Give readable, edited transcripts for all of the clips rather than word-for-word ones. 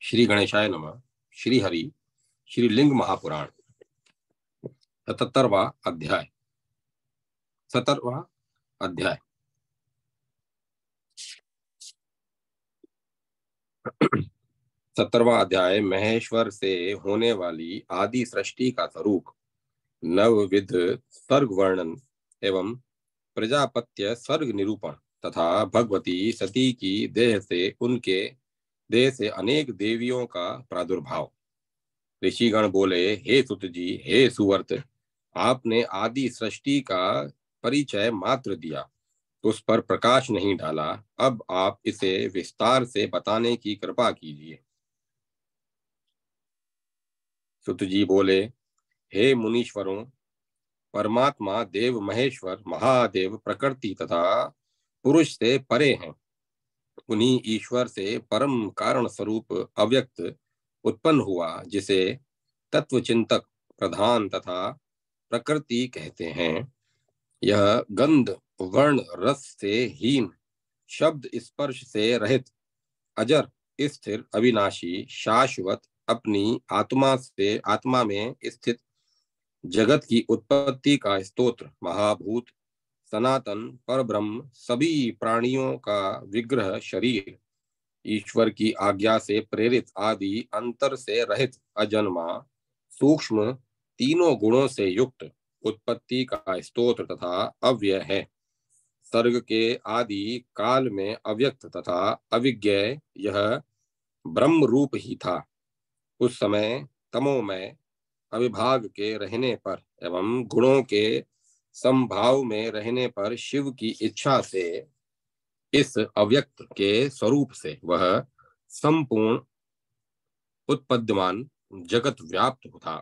श्री गणेशाय नमः। श्री हरि श्री लिंग महापुराण 77वां अध्याय 17वां अध्याय। 17वां अध्याय महेश्वर से होने वाली आदि सृष्टि का स्वरूप, नवविध सर्ग वर्णन एवं प्रजापत्य सर्ग निरूपण तथा भगवती सती की देह से अनेक देवियों का प्रादुर्भाव। ऋषिगण बोले, हे सुत जी, हे सुवर्त, आपने आदि सृष्टि का परिचय मात्र दिया, उस पर प्रकाश नहीं डाला। अब आप इसे विस्तार से बताने की कृपा कीजिए। सुत जी बोले, हे मुनीश्वरों, परमात्मा देव महेश्वर महादेव प्रकृति तथा पुरुष से परे हैं। उन्हीं ईश्वर से परम कारण स्वरूप अव्यक्त उत्पन्न हुआ, जिसे तत्वचिंतक प्रधान तथा प्रकृति कहते हैं। यह गंध वर्ण रस से हीन, शब्द स्पर्श से रहित, अजर स्थिर अविनाशी शाश्वत, अपनी आत्मा में स्थित, जगत की उत्पत्ति का स्तोत्र, महाभूत सनातन परब्रह्म, सभी प्राणियों का विग्रह शरीर, ईश्वर की आज्ञा से प्रेरित, आदि अंतर से रहित, अजन्मा सूक्ष्म, तीनों गुणों से युक्त, उत्पत्ति का स्तोत्र तथा अव्यय है। सर्ग के आदि काल में अव्यक्त तथा अविज्ञेय यह ब्रह्म रूप ही था। उस समय तमोमय अविभाग के रहने पर एवं गुणों के संभाव में रहने पर शिव की इच्छा से इस अव्यक्त के स्वरूप से वह संपूर्ण उत्पद्यमान जगत व्याप्त था।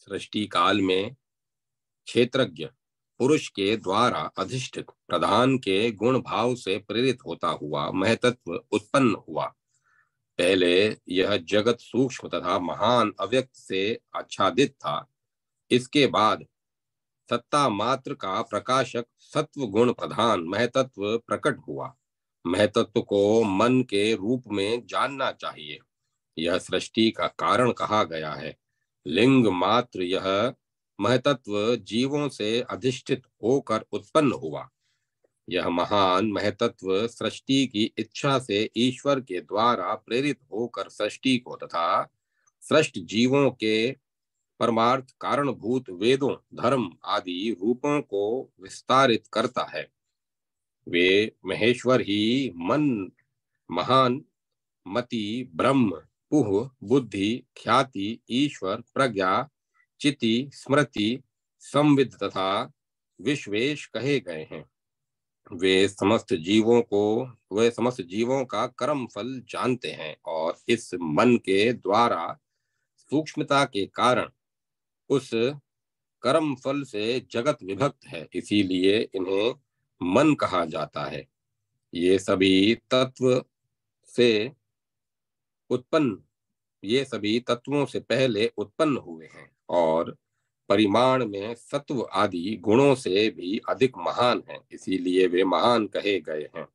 सृष्टि काल में क्षेत्रज्ञ पुरुष के द्वारा अधिष्ठित प्रधान के गुण भाव से प्रेरित होता हुआ महतत्व उत्पन्न हुआ। पहले यह जगत सूक्ष्म तथा महान अव्यक्त से आच्छादित था। इसके बाद सत्ता मात्र का प्रकाशक सत्व गुण प्रधान महतत्व प्रकट हुआ। महतत्व को मन के रूप में जानना चाहिए। यह सृष्टि का कारण कहा गया है। लिंग मात्र यह महतत्व जीवों से अधिष्ठित होकर उत्पन्न हुआ। यह महान महतत्व सृष्टि की इच्छा से ईश्वर के द्वारा प्रेरित होकर सृष्टि को तथा सृष्ट जीवों के परमार्थ कारणभूत वेदों धर्म आदि रूपों को विस्तारित करता है। वे महेश्वर ही मन, महान, मति, ब्रह्म, पुह, बुद्धि, ख्याति, ईश्वर, प्रज्ञा, चिति, स्मृति, संविद तथा विश्वेश कहे गए हैं। वे समस्त जीवों का कर्म फल जानते हैं और इस मन के द्वारा सूक्ष्मता के कारण उस कर्म फल से जगत विभक्त है, इसीलिए इन्हें मन कहा जाता है। ये सभी तत्वों से पहले उत्पन्न हुए हैं और परिमाण में सत्व आदि गुणों से भी अधिक महान हैं, इसीलिए वे महान कहे गए हैं।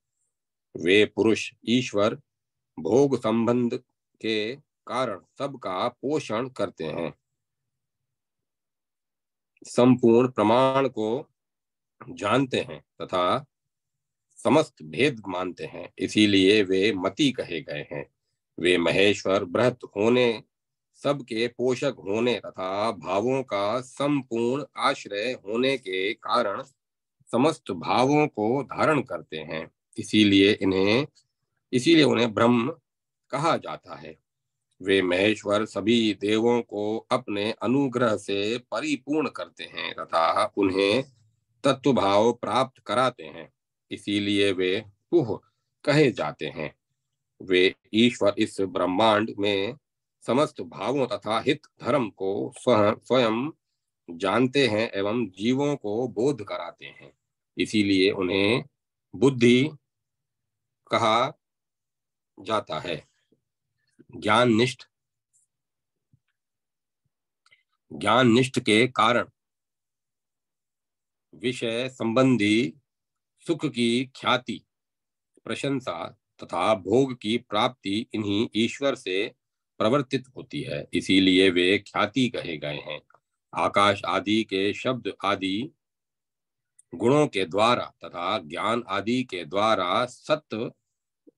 वे पुरुष ईश्वर भोग संबंध के कारण सबका पोषण करते हैं, संपूर्ण प्रमाण को जानते हैं तथा समस्त भेद मानते हैं, इसीलिए वे मति कहे गए हैं। वे महेश्वर बृहत होने, सबके पोषक होने तथा भावों का संपूर्ण आश्रय होने के कारण समस्त भावों को धारण करते हैं, इसीलिए उन्हें ब्रह्म कहा जाता है। वे महेश्वर सभी देवों को अपने अनुग्रह से परिपूर्ण करते हैं तथा उन्हें तत्व भाव प्राप्त कराते हैं, इसीलिए वे पुह कहे जाते हैं। वे ईश्वर इस ब्रह्मांड में समस्त भावों तथा हित धर्म को स्वयं जानते हैं एवं जीवों को बोध कराते हैं, इसीलिए उन्हें बुद्धि कहा जाता है। ज्ञान निष्ठ के कारण विषय संबंधी सुख की ख्याति, प्रशंसा, तथा भोग की प्राप्ति इन्हीं ईश्वर से प्रवर्तित होती है, इसीलिए वे ख्याति कहे गए हैं। आकाश आदि के शब्द आदि गुणों के द्वारा तथा ज्ञान आदि के द्वारा सत्व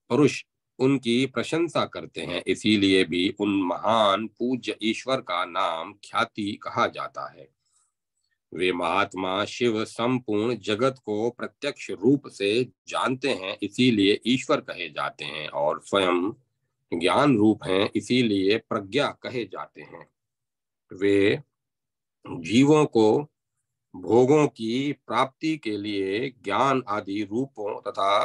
पुरुष उनकी प्रशंसा करते हैं, इसीलिए भी उन महान पूज्य ईश्वर का नाम ख्याति कहा जाता है। वे महात्मा शिव संपूर्ण जगत को प्रत्यक्ष रूप से जानते हैं, इसीलिए ईश्वर कहे जाते हैं, और स्वयं ज्ञान रूप हैं, इसीलिए प्रज्ञा कहे जाते हैं। वे जीवों को भोगों की प्राप्ति के लिए ज्ञान आदि रूपों तथा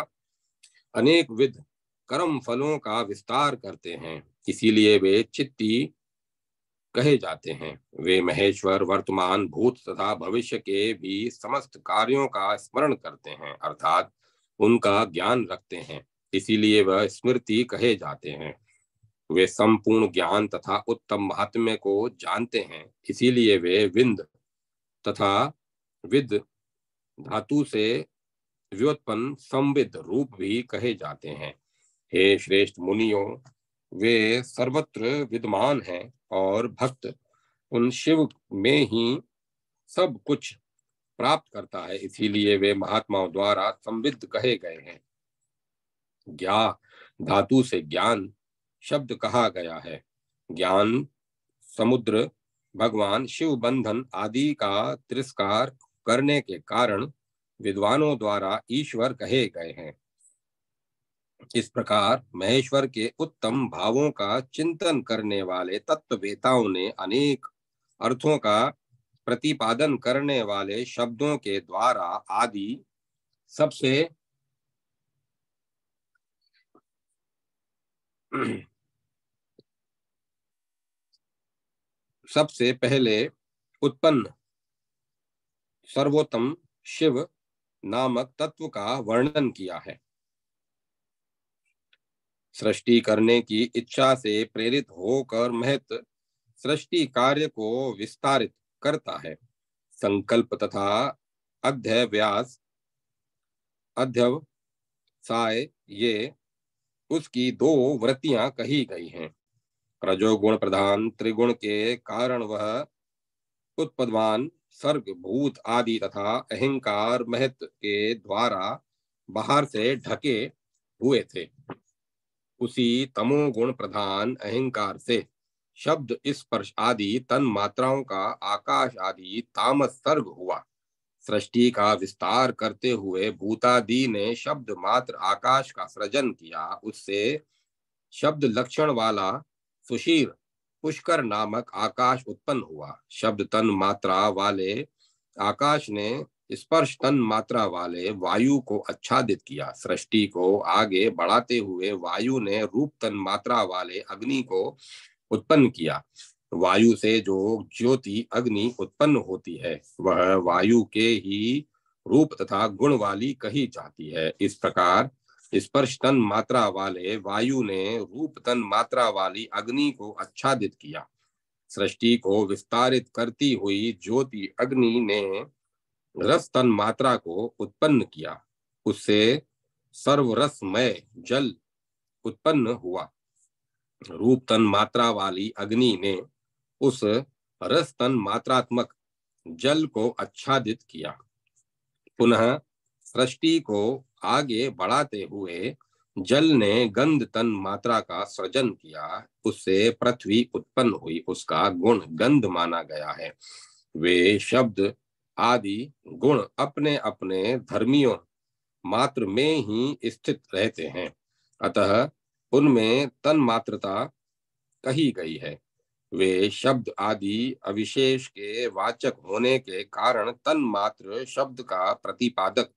अनेक विध कर्म फलों का विस्तार करते हैं, इसीलिए वे चित्ती कहे जाते हैं। वे महेश्वर वर्तमान भूत तथा भविष्य के भी समस्त कार्यों का स्मरण करते हैं, अर्थात उनका ज्ञान रखते हैं, इसीलिए वह स्मृति कहे जाते हैं। वे संपूर्ण ज्ञान तथा उत्तम महात्म्य को जानते हैं, इसीलिए वे विंद तथा विद धातु से व्युत्पन्न संविद रूप भी कहे जाते हैं। हे श्रेष्ठ मुनियों, वे सर्वत्र विद्यमान हैं और भक्त उन शिव में ही सब कुछ प्राप्त करता है, इसीलिए वे महात्माओं द्वारा संविद कहे गए हैं। ज्ञा धातु से ज्ञान शब्द कहा गया है। ज्ञान समुद्र भगवान शिव बंधन आदि का तिरस्कार करने के कारण विद्वानों द्वारा ईश्वर कहे गए हैं। इस प्रकार महेश्वर के उत्तम भावों का चिंतन करने वाले तत्ववेताओं ने अनेक अर्थों का प्रतिपादन करने वाले शब्दों के द्वारा आदि सबसे सबसे पहले उत्पन्न सर्वोत्तम शिव नामक तत्व का वर्णन किया है। सृष्टि करने की इच्छा से प्रेरित होकर महत सृष्टि कार्य को विस्तारित करता है। संकल्प तथा अध्यव्यास अध्यवसाय ये उसकी दो वृत्तियां कही गई हैं। रजोगुण प्रधान त्रिगुण के कारण वह उत्पदवान सर्ग भूत आदि तथा अहंकार महत के द्वारा बाहर से ढके हुए थे। उसी तमोगुण प्रधान अहंकार से शब्द स्पर्श आदि तन मात्राओं का आकाश आदि तामस सर्ग हुआ। सृष्टि का विस्तार करते हुए भूतादि ने शब्द मात्र आकाश का सृजन किया। उससे शब्द लक्षण वाला सुशीर पुष्कर नामक आकाश उत्पन्न हुआ। शब्द तन मात्रा वाले आकाश ने स्पर्श तन मात्रा वाले वायु को आच्छादित किया। सृष्टि को आगे बढ़ाते हुए वायु ने रूप तन मात्रा वाले अग्नि को उत्पन्न किया। वायु से जो ज्योति अग्नि उत्पन्न होती है वह वायु के ही रूप तथा गुण वाली कही जाती है। इस प्रकार स्पर्श तन मात्रा वाले वायु ने रूप तन मात्रा वाली अग्नि को आच्छादित किया। सृष्टि को विस्तारित करती हुई ज्योति अग्नि ने रस तन मात्रा को उत्पन्न किया। उससे सर्वरसमय जल उत्पन्न हुआ। रूप तन मात्रा वाली अग्नि ने उस रस तन मात्रात्मक जल को आच्छादित किया। पुनः सृष्टि को आगे बढ़ाते हुए जल ने गंध तन मात्रा का सृजन किया। उससे पृथ्वी उत्पन्न हुई। उसका गुण गंध माना गया है। वे शब्द आदि गुण अपने अपने धर्मियों मात्र में ही स्थित रहते हैं, अतः उनमें तन मात्रता कही गई है। वे शब्द आदि अविशेष के वाचक होने के कारण तन मात्र शब्द का प्रतिपादक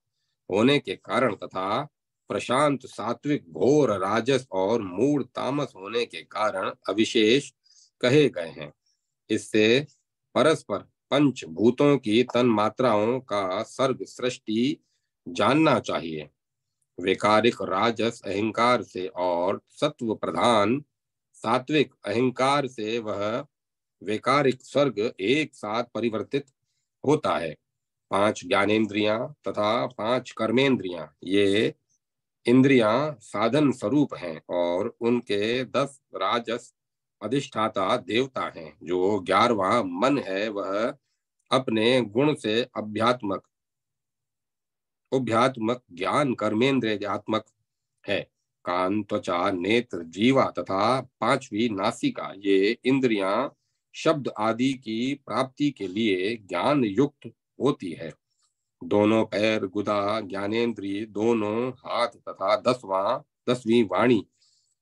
होने के कारण तथा प्रशांत सात्विक घोर राजस और मूढ़ तामस होने के कारण अविशेष कहे गए हैं। इससे परस्पर पंच भूतों की तन मात्राओं का सर्ग सृष्टि जानना चाहिए। वैकारिक राजस अहंकार से और सत्व प्रधान सात्विक अहंकार से वह वैकारिक सर्ग एक साथ परिवर्तित होता है। 5 ज्ञानेन्द्रियां तथा 5 कर्मेंद्रियां ये इंद्रियां साधन स्वरूप हैं और उनके 10 राजस अधिष्ठाता देवता हैं। जो 11वां मन है वह अपने गुण से उभ्यात्मक ज्ञान कर्मेंद्रियात्मक है। कान, त्वचा, नेत्र, जीवा तथा 5वीं नासिका, ये इंद्रियां शब्द आदि की प्राप्ति के लिए ज्ञान युक्त होती है। दोनों पैर, गुदा, ज्ञानेन्द्रिय, दोनों हाथ तथा 10वीं वाणी,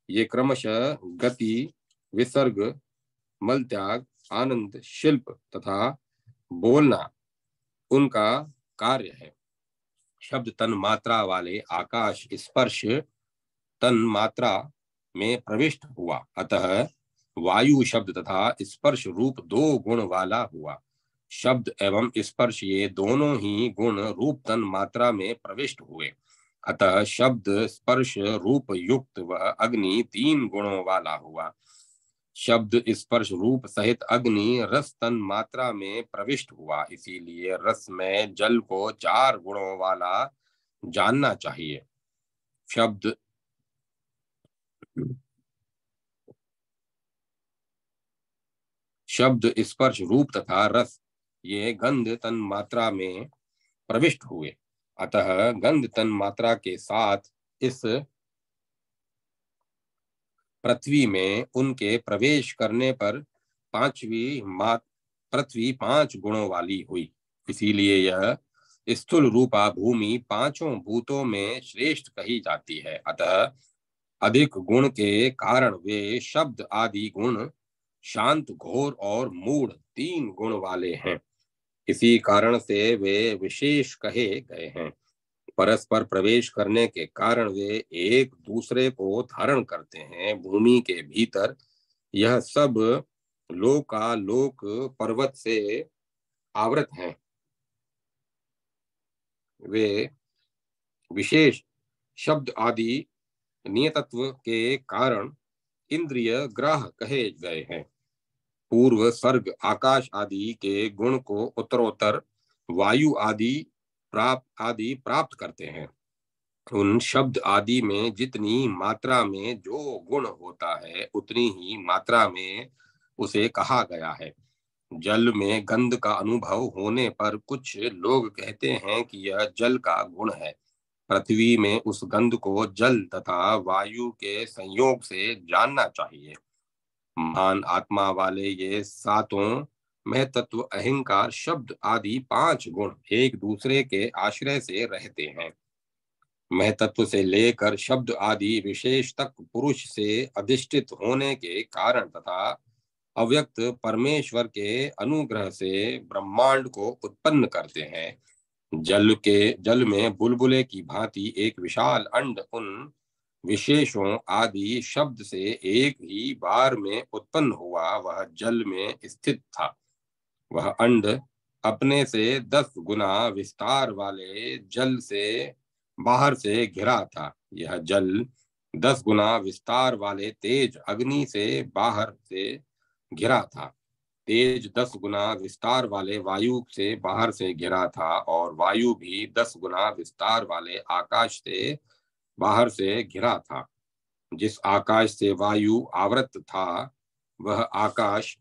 ये क्रमशः गति, विसर्ग, मल त्याग, आनंद, शिल्प तथा बोलना उनका कार्य है। शब्द तन मात्रा वाले आकाश स्पर्श तन मात्रा में प्रविष्ट हुआ, अतः वायु शब्द तथा स्पर्श रूप 2 गुण वाला हुआ। शब्द एवं स्पर्श ये दोनों ही गुण रूप तन मात्रा में प्रविष्ट हुए, अतः शब्द स्पर्श रूप युक्त वह अग्नि 3 गुणों वाला हुआ। शब्द स्पर्श रूप सहित अग्नि रस तन मात्रा में प्रविष्ट हुआ, इसीलिए रस में जल को 4 गुणों वाला जानना चाहिए। शब्द स्पर्श रूप तथा रस ये गंध तन मात्रा में प्रविष्ट हुए, अतः गंध तन मात्रा के साथ इस पृथ्वी में उनके प्रवेश करने पर पृथ्वी 5 गुणों वाली हुई। इसीलिए यह स्थूल रूपा भूमि 5 भूतों में श्रेष्ठ कही जाती है। अतः अधिक गुण के कारण वे शब्द आदि गुण शांत, घोर और मूढ़ 3 गुण वाले हैं। इसी कारण से वे विशेष कहे गए हैं। परस्पर प्रवेश करने के कारण वे एक दूसरे को धारण करते हैं। भूमि के भीतर यह सब लोकालोक पर्वत से आवृत हैं। वे विशेष शब्द आदि नियतत्व के कारण इंद्रिय ग्राह कहे गए हैं। पूर्व सर्ग आकाश आदि के गुण को उत्तरोत्तर वायु आदि प्राप्त करते हैं। उन शब्द आदि में जितनी मात्रा में जो गुण होता है उतनी ही मात्रा में उसे कहा गया है। जल में गंध का अनुभव होने पर कुछ लोग कहते हैं कि यह जल का गुण है। पृथ्वी में उस गंध को जल तथा वायु के संयोग से जानना चाहिए। महान आत्मा वाले ये 7 महतत्व अहंकार शब्द आदि 5 गुण एक दूसरे के आश्रय से रहते हैं। महतत्व से लेकर शब्द आदि विशेष तक पुरुष से अधिष्ठित होने के कारण तथा अव्यक्त परमेश्वर के अनुग्रह से ब्रह्मांड को उत्पन्न करते हैं। जल में बुलबुले की भांति एक विशाल अंड उन विशेषों आदि शब्द से एक ही बार में उत्पन्न हुआ। वह जल में स्थित था। वह अंड अपने से 10 गुना विस्तार वाले जल से बाहर से घिरा था। यह जल 10 गुना विस्तार वाले तेज अग्नि से बाहर से घिरा था। तेज 10 गुना विस्तार वाले वायु से बाहर से घिरा था और वायु भी 10 गुना विस्तार वाले आकाश से बाहर से घिरा था। जिस आकाश से वायु आवृत था वह आकाश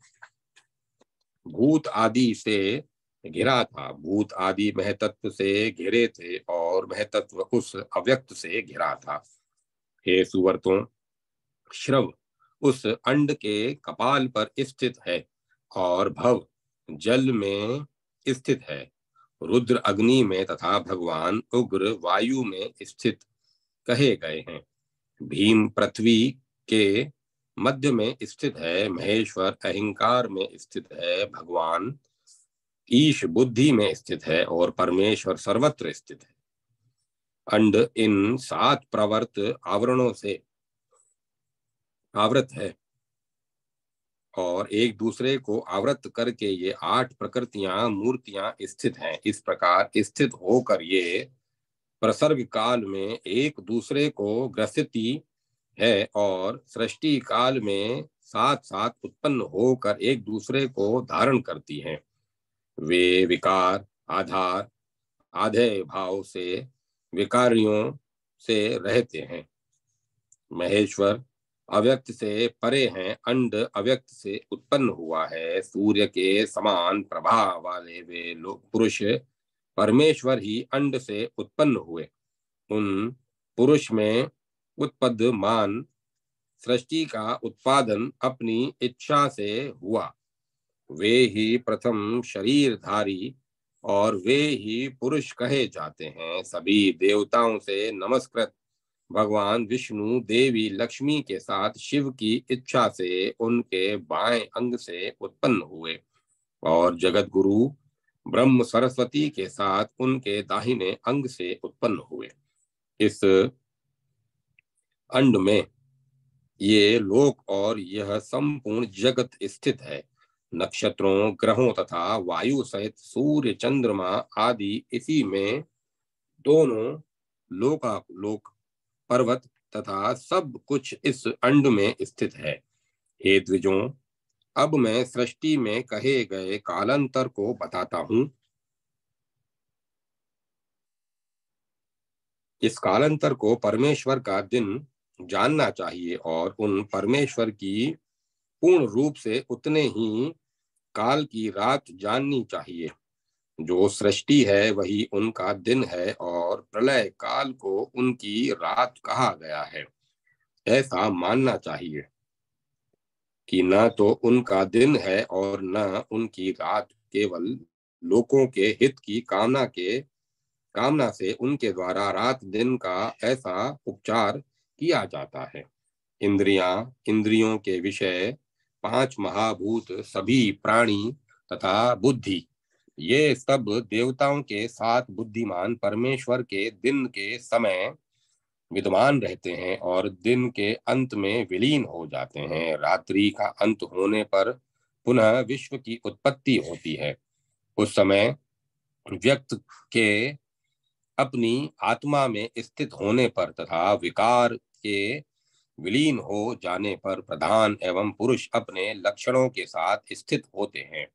भूत आदि से घिरा था। भूत आदि महतत्व से घिरे थे और महतत्व उस अव्यक्त से घिरा था। हे सुवर्तों, श्रव उस अंड के कपाल पर स्थित है और भव जल में स्थित है। रुद्र अग्नि में तथा भगवान उग्र वायु में स्थित कहे गए हैं। भीम पृथ्वी के मध्य में स्थित है। महेश्वर अहंकार में स्थित है। भगवान ईश बुद्धि में स्थित है और परमेश्वर सर्वत्र स्थित है। अंड इन 7 प्रवर्त आवरणों से आवृत है और एक दूसरे को आवृत करके ये 8 प्रकृतियां मूर्तियां स्थित हैं। इस प्रकार स्थित होकर ये प्रसर्ग काल में एक दूसरे को ग्रसिती है और सृष्टि काल में साथ साथ उत्पन्न होकर एक दूसरे को धारण करती हैं। वे विकार आधार आधेय भाव से विकारियों से रहते हैं। महेश्वर अव्यक्त से परे हैं, अंड अव्यक्त से उत्पन्न हुआ है। सूर्य के समान प्रभाव वाले वे लोग पुरुष परमेश्वर ही अंड से उत्पन्न हुए। उन पुरुष में उत्पद्यमान सृष्टि का उत्पादन अपनी इच्छा से हुआ। वे ही प्रथम शरीरधारी और वे ही पुरुष कहे जाते हैं। सभी देवताओं से नमस्कृत भगवान विष्णु देवी लक्ष्मी के साथ शिव की इच्छा से उनके बाएं अंग से उत्पन्न हुए और जगत गुरु ब्रह्म सरस्वती के साथ उनके दाहिने अंग से उत्पन्न हुए। इस अंड में ये लोक और यह संपूर्ण जगत स्थित है। नक्षत्रों, ग्रहों तथा वायु सहित सूर्य, चंद्रमा आदि इसी में दोनों लोक पर्वत तथा सब कुछ इस अंड में स्थित है। हे द्विजों, अब मैं सृष्टि में कहे गए कालांतर को बताता हूँ। इस कालांतर को परमेश्वर का दिन जानना चाहिए और उन परमेश्वर की पूर्ण रूप से उतने ही काल की रात जाननी चाहिए। जो सृष्टि है वही उनका दिन है और प्रलय काल को उनकी रात कहा गया है। ऐसा मानना चाहिए कि न तो उनका दिन है और न उनकी रात। केवल लोगों के हित की कामना से उनके द्वारा रात दिन का ऐसा उपचार किया जाता है। इंद्रियों के विषय, पांच महाभूत, सभी प्राणी तथा बुद्धि, ये सब देवताओं के साथ बुद्धिमान परमेश्वर के दिन के समय विद्यमान रहते हैं और दिन के अंत में विलीन हो जाते हैं। रात्रि का अंत होने पर पुनः विश्व की उत्पत्ति होती है। उस समय व्यक्ति के अपनी आत्मा में स्थित होने पर तथा विकार के विलीन हो जाने पर प्रधान एवं पुरुष अपने लक्षणों के साथ स्थित होते हैं।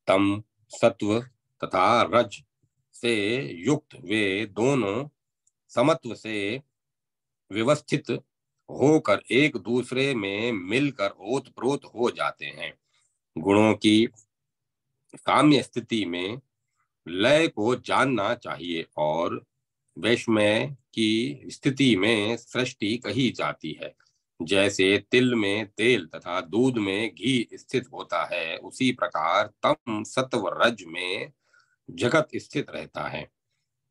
तम, सत्व तथा रज से युक्त वे दोनों समत्व से व्यवस्थित होकर एक दूसरे में मिलकर ओतप्रोत हो जाते हैं। गुणों की साम्य स्थिति में लय को जानना चाहिए और वैषम्य की स्थिति में सृष्टि कही जाती है। जैसे तिल में तेल तथा दूध में घी स्थित होता है, उसी प्रकार तम, सत्व, रज में जगत स्थित रहता है।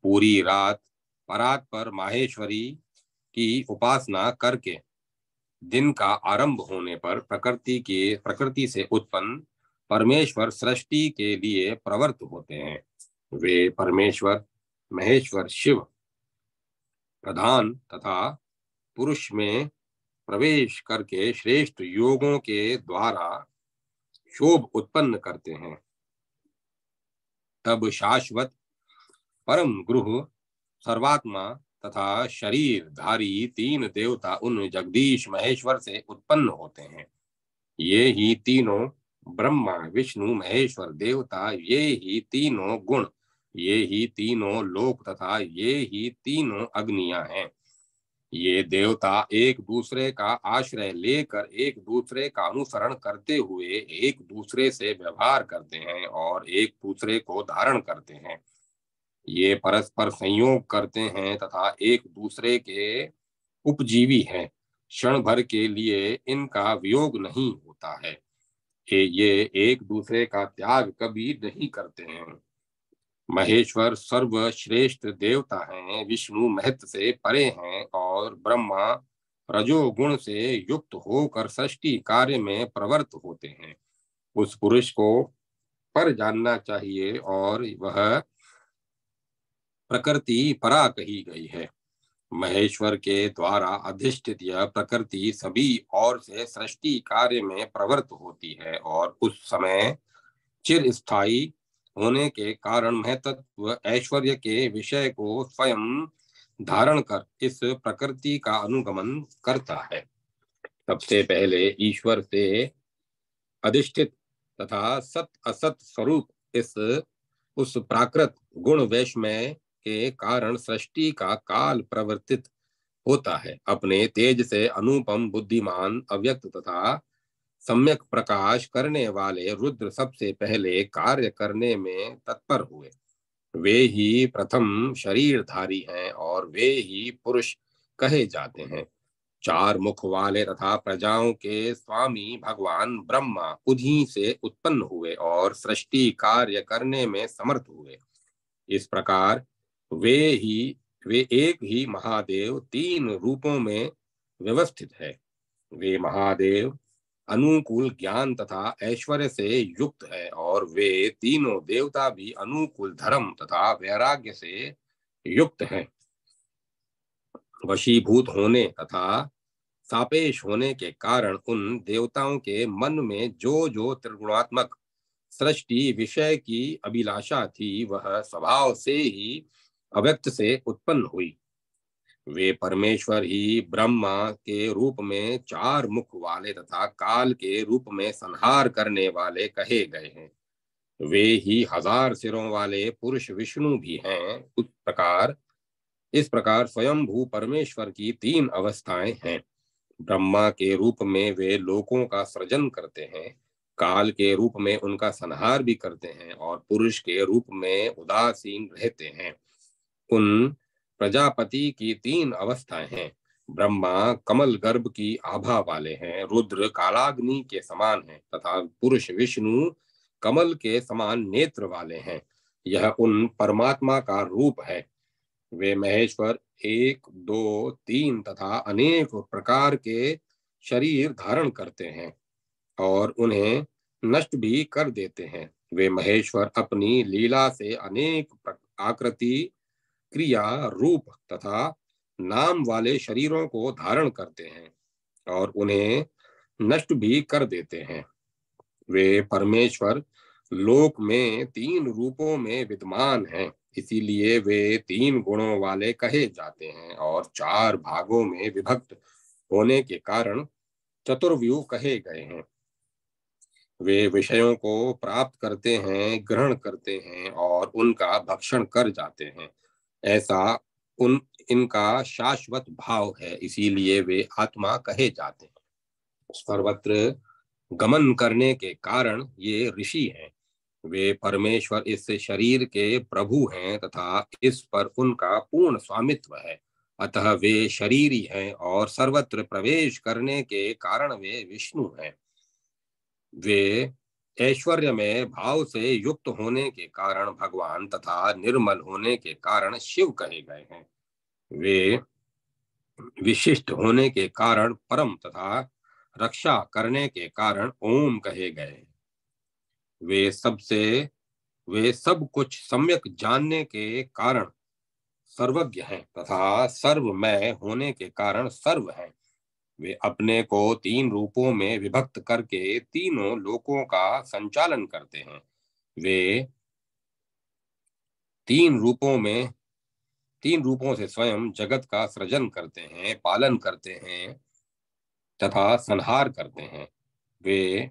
पूरी रात परात पर माहेश्वरी की उपासना करके दिन का आरंभ होने पर प्रकृति से उत्पन्न परमेश्वर सृष्टि के लिए प्रवृत्त होते हैं। वे परमेश्वर महेश्वर शिव प्रधान तथा पुरुष में प्रवेश करके श्रेष्ठ योगों के द्वारा शोभ उत्पन्न करते हैं। तब शाश्वत परम गुरु सर्वात्मा तथा शरीरधारी तीन देवता उन जगदीश महेश्वर से उत्पन्न होते हैं। ये ही तीनों ब्रह्मा, विष्णु, महेश्वर देवता, ये ही तीनों गुण, ये ही तीनों लोक तथा ये ही तीनों अग्नियां हैं। ये देवता एक दूसरे का आश्रय लेकर एक दूसरे का अनुसरण करते हुए एक दूसरे से व्यवहार करते हैं और एक दूसरे को धारण करते हैं। ये परस्पर संयोग करते हैं तथा एक दूसरे के उपजीवी हैं। क्षण भर के लिए इनका वियोग नहीं होता है। ये एक दूसरे का त्याग कभी नहीं करते हैं। महेश्वर सर्वश्रेष्ठ देवता हैं, विष्णु महत्व से परे हैं और ब्रह्मा रजोगुण से युक्त होकर सृष्टि कार्य में प्रवृत्त होते हैं। उस पुरुष को पर जानना चाहिए और वह प्रकृति परा कही गई है। महेश्वर के द्वारा अधिष्ठित यह प्रकृति सभी ओर से सृष्टि कार्य में प्रवृत्त होती है और उस समय चिर स्थायी होने के कारण महत्त्व ऐश्वर्य के विषय को स्वयं धारण कर इस प्रकृति का अनुगमन करता है। सबसे पहले ईश्वर से अधिष्ठित तथा सत असत स्वरूप इस उस प्राकृत गुण वैषम्य के कारण सृष्टि का काल प्रवर्तित होता है। अपने तेज से अनुपम, बुद्धिमान, अव्यक्त तथा सम्यक प्रकाश करने वाले रुद्र सबसे पहले कार्य करने में तत्पर हुए। वे ही प्रथम शरीरधारी हैं और वे ही पुरुष कहे जाते हैं। चार मुख वाले तथा प्रजाओं के स्वामी भगवान ब्रह्मा उन्हीं से उत्पन्न हुए और सृष्टि कार्य करने में समर्थ हुए। इस प्रकार वे ही वे एक ही महादेव तीन रूपों में व्यवस्थित है। वे महादेव अनुकूल ज्ञान तथा ऐश्वर्य से युक्त है और वे तीनों देवता भी अनुकूल धर्म तथा वैराग्य से युक्त हैं। वशीभूत होने तथा सापेश होने के कारण उन देवताओं के मन में जो जो त्रिगुणात्मक सृष्टि विषय की अभिलाषा थी, वह स्वभाव से ही अव्यक्त से उत्पन्न हुई। वे परमेश्वर ही ब्रह्मा के रूप में चार मुख वाले तथा काल के रूप में संहार करने वाले कहे गए हैं। वे ही हजार सिरों वाले पुरुष विष्णु भी हैं। इस प्रकार स्वयंभू परमेश्वर की तीन अवस्थाएं हैं। ब्रह्मा के रूप में वे लोकों का सृजन करते हैं, काल के रूप में उनका संहार भी करते हैं और पुरुष के रूप में उदासीन रहते हैं। उन प्रजापति की तीन अवस्थाएं हैं। ब्रह्मा कमल गर्भ की आभा वाले हैं, रुद्र कालाग्नि के समान हैं तथा पुरुष विष्णु कमल के समान नेत्र वाले हैं। यह उन परमात्मा का रूप है। वे महेश्वर एक, दो, तीन तथा अनेक प्रकार के शरीर धारण करते हैं और उन्हें नष्ट भी कर देते हैं। वे महेश्वर अपनी लीला से अनेक आकृति, क्रिया, रूप तथा नाम वाले शरीरों को धारण करते हैं और उन्हें नष्ट भी कर देते हैं। वे परमेश्वर लोक में तीन रूपों में विद्यमान हैं, इसीलिए वे तीन गुणों वाले कहे जाते हैं और चार भागों में विभक्त होने के कारण चतुर्व्यूह कहे गए हैं। वे विषयों को प्राप्त करते हैं, ग्रहण करते हैं और उनका भक्षण कर जाते हैं। ऐसा उन इनका शाश्वत भाव है, इसीलिए वे आत्मा कहे जाते हैं। सर्वत्र गमन करने के कारण ये ऋषि हैं। वे परमेश्वर इस शरीर के प्रभु हैं तथा इस पर उनका पूर्ण स्वामित्व है। अतः वे शरीरी हैं और सर्वत्र प्रवेश करने के कारण वे विष्णु हैं। वे ऐश्वर्य में भाव से युक्त होने के कारण भगवान तथा निर्मल होने के कारण शिव कहे गए हैं। वे विशिष्ट होने के कारण परम तथा रक्षा करने के कारण ओम कहे गए। वे सब कुछ सम्यक जानने के कारण सर्वज्ञ हैं तथा सर्वमय होने के कारण सर्व हैं। वे अपने को तीन रूपों में विभक्त करके तीनों लोकों का संचालन करते हैं। वे तीन रूपों में तीन रूपों से स्वयं जगत का सृजन करते हैं, पालन करते हैं तथा संहार करते हैं। वे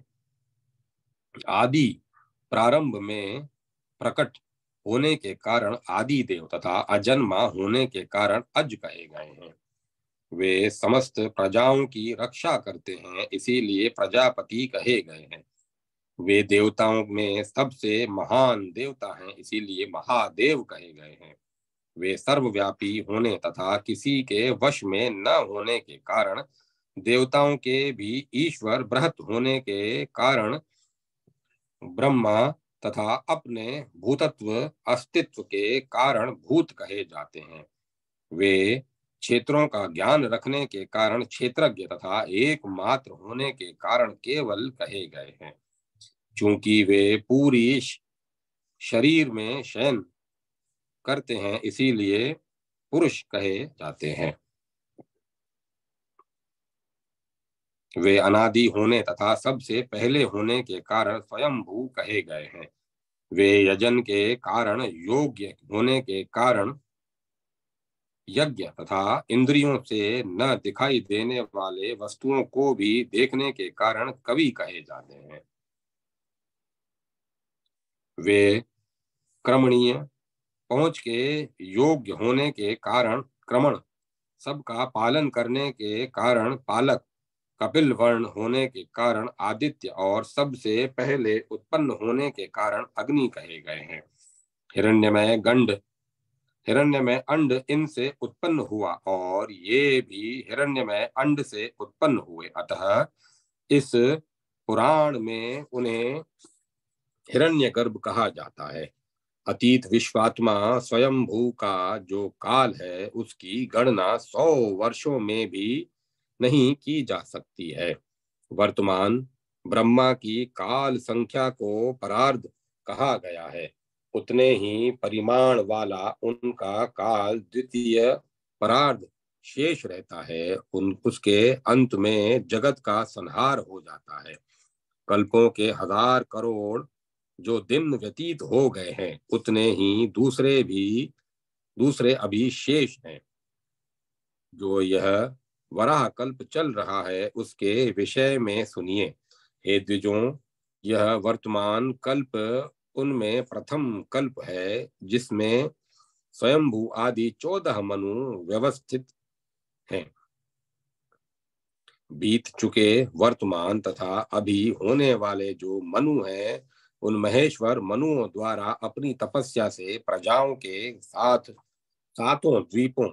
आदि प्रारंभ में प्रकट होने के कारण आदि देव तथा अजन्मा होने के कारण अज कहे गए हैं। वे समस्त प्रजाओं की रक्षा करते हैं, इसीलिए प्रजापति कहे गए हैं। वे देवताओं में सबसे महान देवता हैं, इसीलिए महादेव कहे गए हैं। वे सर्वव्यापी होने तथा किसी के वश में न होने के कारण देवताओं के भी ईश्वर बृहत होने के कारण ब्रह्मा तथा अपने भूतत्व अस्तित्व के कारण भूत कहे जाते हैं। वे क्षेत्रों का ज्ञान रखने के कारण क्षेत्रज्ञ तथा एकमात्र होने के कारण केवल कहे गए हैं। चूंकि वे पूरी शरीर में शयन करते हैं, इसीलिए पुरुष कहे जाते हैं। वे अनादि होने तथा सबसे पहले होने के कारण स्वयंभू कहे गए हैं। वे यजन के कारण योग्य होने के कारण यज्ञ तथा इंद्रियों से न दिखाई देने वाले वस्तुओं को भी देखने के कारण कवि कहे जाते हैं। वे क्रमणीय, पहुंच के योग्य होने के कारण क्रमण, सबका पालन करने के कारण पालक, कपिल वर्ण होने के कारण आदित्य और सबसे पहले उत्पन्न होने के कारण अग्नि कहे गए हैं। हिरण्यमय गंड, हिरण्यमय अंड इनसे उत्पन्न हुआ और ये भी हिरण्यमय अंड से उत्पन्न हुए, अतः इस पुराण में उन्हें हिरण्यगर्भ कहा जाता है। अतीत विश्वात्मा स्वयंभू का जो काल है उसकी गणना 100 वर्षों में भी नहीं की जा सकती है। वर्तमान ब्रह्मा की काल संख्या को परार्ध कहा गया है, उतने ही परिमाण वाला उनका काल द्वितीय परार्ध शेष रहता है। उसके अंत में जगत का संहार हो जाता है। कल्पों के 1000 करोड़ जो दिन व्यतीत हो गए हैं, उतने ही दूसरे अभी शेष हैं। जो यह वराह कल्प चल रहा है उसके विषय में सुनिए। हे द्विजों, यह वर्तमान कल्प उनमें प्रथम कल्प है, जिसमें स्वयंभू आदि 14 मनु व्यवस्थित हैं। बीत चुके वर्तमान तथा अभी होने वाले जो मनु हैं, उन महेश्वर मनुओं द्वारा अपनी तपस्या से प्रजाओं के साथ सातों द्वीपों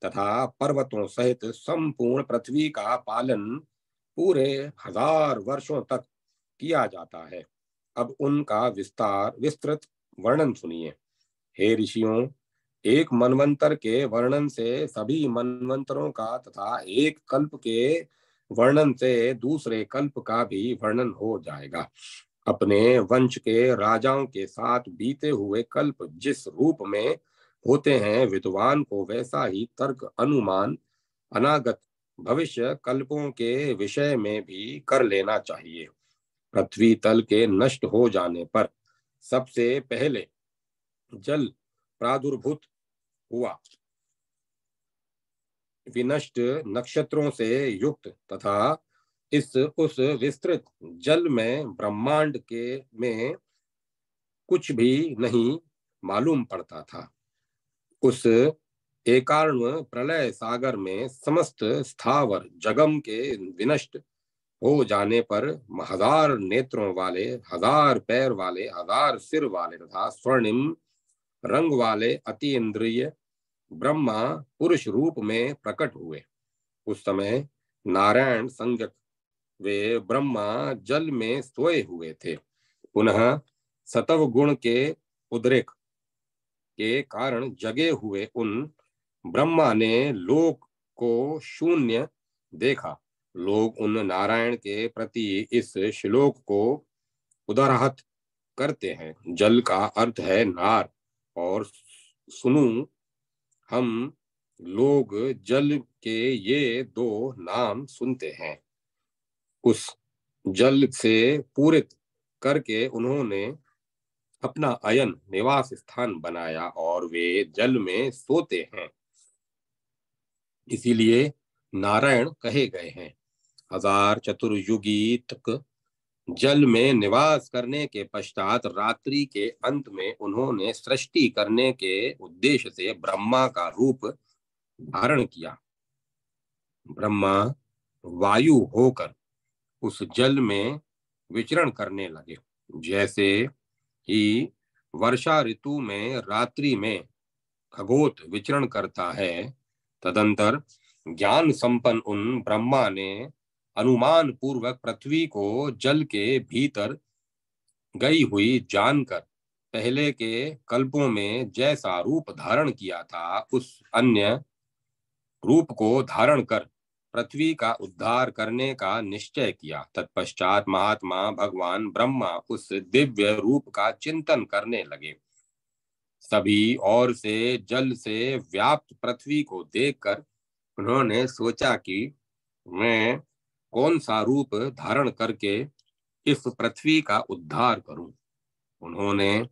तथा पर्वतों सहित संपूर्ण पृथ्वी का पालन पूरे 1000 वर्षों तक किया जाता है। अब उनका विस्तृत वर्णन सुनिए। हे ऋषियों, एक मनवंतर के वर्णन से सभी मनवंतरों का तथा एक कल्प के वर्णन से दूसरे कल्प का भी वर्णन हो जाएगा। अपने वंश के राजाओं के साथ बीते हुए कल्प जिस रूप में होते हैं, विद्वान को वैसा ही तर्क अनुमान अनागत भविष्य कल्पों के विषय में भी कर लेना चाहिए। पृथ्वी तल के नष्ट हो जाने पर सबसे पहले जल प्रादुर्भूत हुआ। विनष्ट नक्षत्रों से युक्त तथा उस विस्तृत जल में ब्रह्मांड के में कुछ भी नहीं मालूम पड़ता था। उस एकार्ण प्रलय सागर में समस्त स्थावर जगम के विनष्ट हो जाने पर 1000 नेत्रों वाले, 1000 पैर वाले, 1000 सिर वाले तथा स्वर्णिम रंग वाले अतीन्द्रिय ब्रह्मा पुरुष रूप में प्रकट हुए। उस समय नारायण संज्ञक वे ब्रह्मा जल में सोए हुए थे। पुनः सतव गुण के उद्रेक के कारण जगे हुए उन ब्रह्मा ने लोक को शून्य देखा। लोग उन नारायण के प्रति इस श्लोक को उदाहरत करते हैं। जल का अर्थ है नार, और सुनु, हम लोग जल के ये दो नाम सुनते हैं। उस जल से पूरित करके उन्होंने अपना अयन निवास स्थान बनाया और वे जल में सोते हैं, इसीलिए नारायण कहे गए हैं। 1000 चतुर्युगी तक जल में निवास करने के पश्चात रात्रि के अंत में उन्होंने सृष्टि करने के उद्देश्य से ब्रह्मा का रूप धारण किया। ब्रह्मा वायु होकर उस जल में विचरण करने लगे। जैसे ही वर्षा ऋतु में रात्रि में खगोत विचरण करता है, तदंतर ज्ञान संपन्न उन ब्रह्मा ने अनुमान पूर्वक पृथ्वी को जल के भीतर गई हुई जानकर पहले के कल्पों में जैसा रूप धारण किया था, उस अन्य रूप को धारण कर पृथ्वी का उद्धार करने का निश्चय किया। तत्पश्चात महात्मा भगवान ब्रह्मा उस दिव्य रूप का चिंतन करने लगे। सभी ओर से जल से व्याप्त पृथ्वी को देखकर उन्होंने सोचा कि मैं कौन सा रूप धारण करके इस पृथ्वी का उद्धार करूं। उन्होंने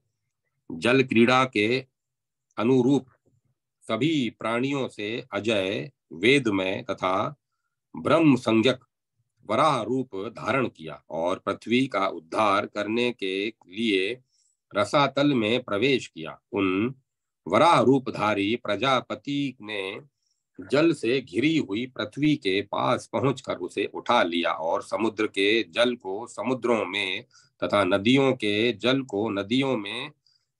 जल क्रीड़ा के अनुरूप सभी प्राणियों से अजय, वेदमय तथा ब्रह्म संज्ञक वराह रूप धारण किया और पृथ्वी का उद्धार करने के लिए रसातल में प्रवेश किया। उन वराह रूपधारी प्रजापति ने जल से घिरी हुई पृथ्वी के पास पहुंचकर उसे उठा लिया और समुद्र के जल को समुद्रों में तथा नदियों के जल को नदियों में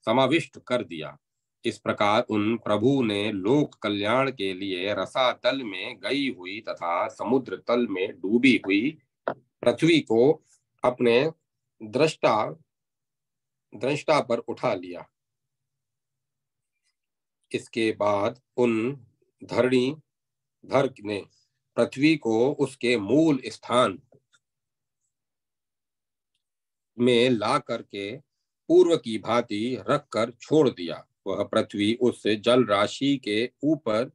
समाविष्ट कर दिया। इस प्रकार उन प्रभु ने लोक कल्याण के लिए रसातल में गई हुई तथा समुद्र तल में डूबी हुई पृथ्वी को अपने दृष्टा दृष्टा पर उठा लिया। इसके बाद उन धरणी धर ने पृथ्वी को उसके मूल स्थान में ला करके पूर्व की भांति रखकर छोड़ दिया। वह पृथ्वी उस जल राशि के ऊपर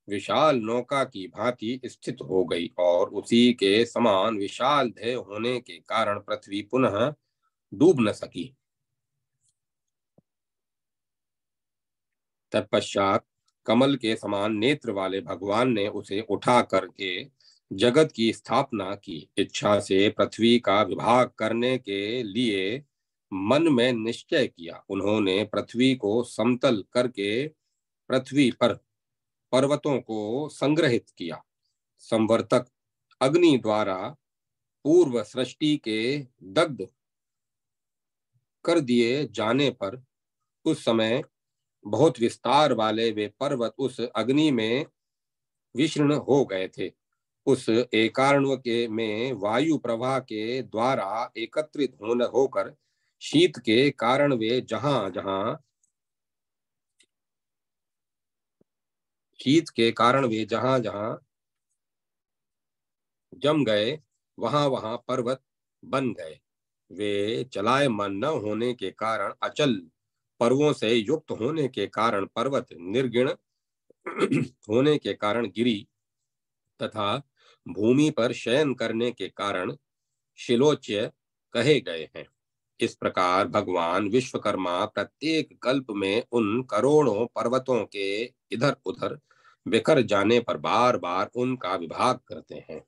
विशाल नौका की भांति स्थित हो गई और उसी के समान विशाल ध्येय होने के कारण पृथ्वी पुनः डूब न सकी। तत्पश्चात कमल के समान नेत्र वाले भगवान ने उसे उठा करके जगत की स्थापना की। इच्छा से पृथ्वी का विभाग करने के लिए मन में निश्चय किया। उन्होंने पृथ्वी को समतल करके पृथ्वी पर पर्वतों को संग्रहित किया। संवर्तक अग्नि द्वारा पूर्व सृष्टि के दग्ध कर दिए जाने पर उस समय बहुत विस्तार वाले वे पर्वत उस अग्नि में विशीर्ण हो गए थे। उस एकार्णव के में वायु प्रवाह के द्वारा एकत्रित होकर शीत के कारण वे जहां जहां जम गए वहां वहां पर्वत बन गए। वे चलायमान न होने के कारण अचल, पर्वों से युक्त होने के कारण पर्वत, निर्गुण होने के कारण गिरी तथा भूमि पर शयन करने के कारण शिलोच्य कहे गए हैं। इस प्रकार भगवान विश्वकर्मा प्रत्येक कल्प में उन करोड़ों पर्वतों के इधर उधर बिखर जाने पर बार बार उनका विभाग करते हैं।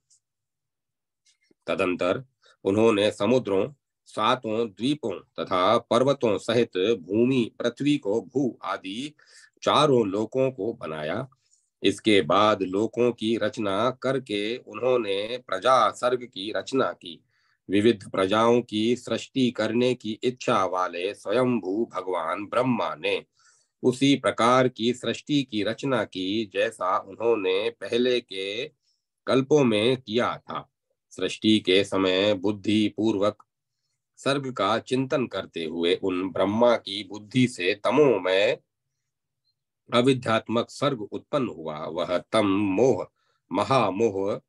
तदंतर उन्होंने समुद्रों, सातों द्वीपों तथा पर्वतों सहित भूमि, पृथ्वी को भू आदि चारों लोकों को बनाया। इसके बाद लोकों की रचना करके उन्होंने प्रजा सर्ग की रचना की। विविध प्रजाओं की सृष्टि करने की इच्छा वाले स्वयंभू भगवान ब्रह्मा ने उसी प्रकार की सृष्टि की रचना की जैसा उन्होंने पहले के कल्पों में किया था। सृष्टि के समय बुद्धि पूर्वक सर्ग का चिंतन करते हुए उन ब्रह्मा की बुद्धि से तमो में अविद्यात्मक सर्ग उत्पन्न हुआ। वह तम मोह, महामोह,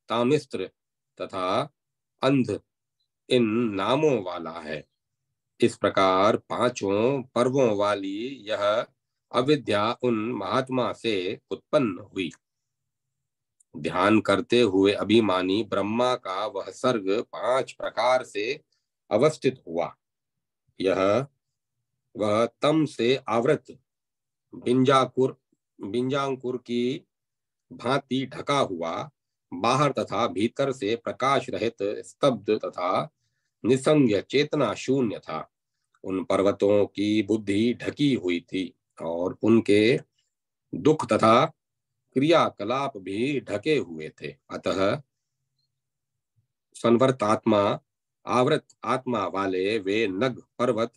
तामिस्त्र तथा अंध इन नामों वाला है। इस प्रकार पांचों पर्वों वाली यह अविद्या उन महात्मा से उत्पन्न हुई। ध्यान करते हुए अभिमानी ब्रह्मा का वह सर्ग 5 प्रकार से अवस्थित हुआ। यह वह तम से आवृत बिंजांकुर की भांति ढका हुआ, बाहर तथा भीतर से प्रकाश रहित, स्तब्ध तथा निसंज्ञ, चेतना शून्य था। उन पर्वतों की बुद्धि ढकी हुई थी और उनके दुख तथा क्रियाकलाप भी ढके हुए थे। अतः संवर्तात्मा, आवृत आत्मा वाले वे नग पर्वत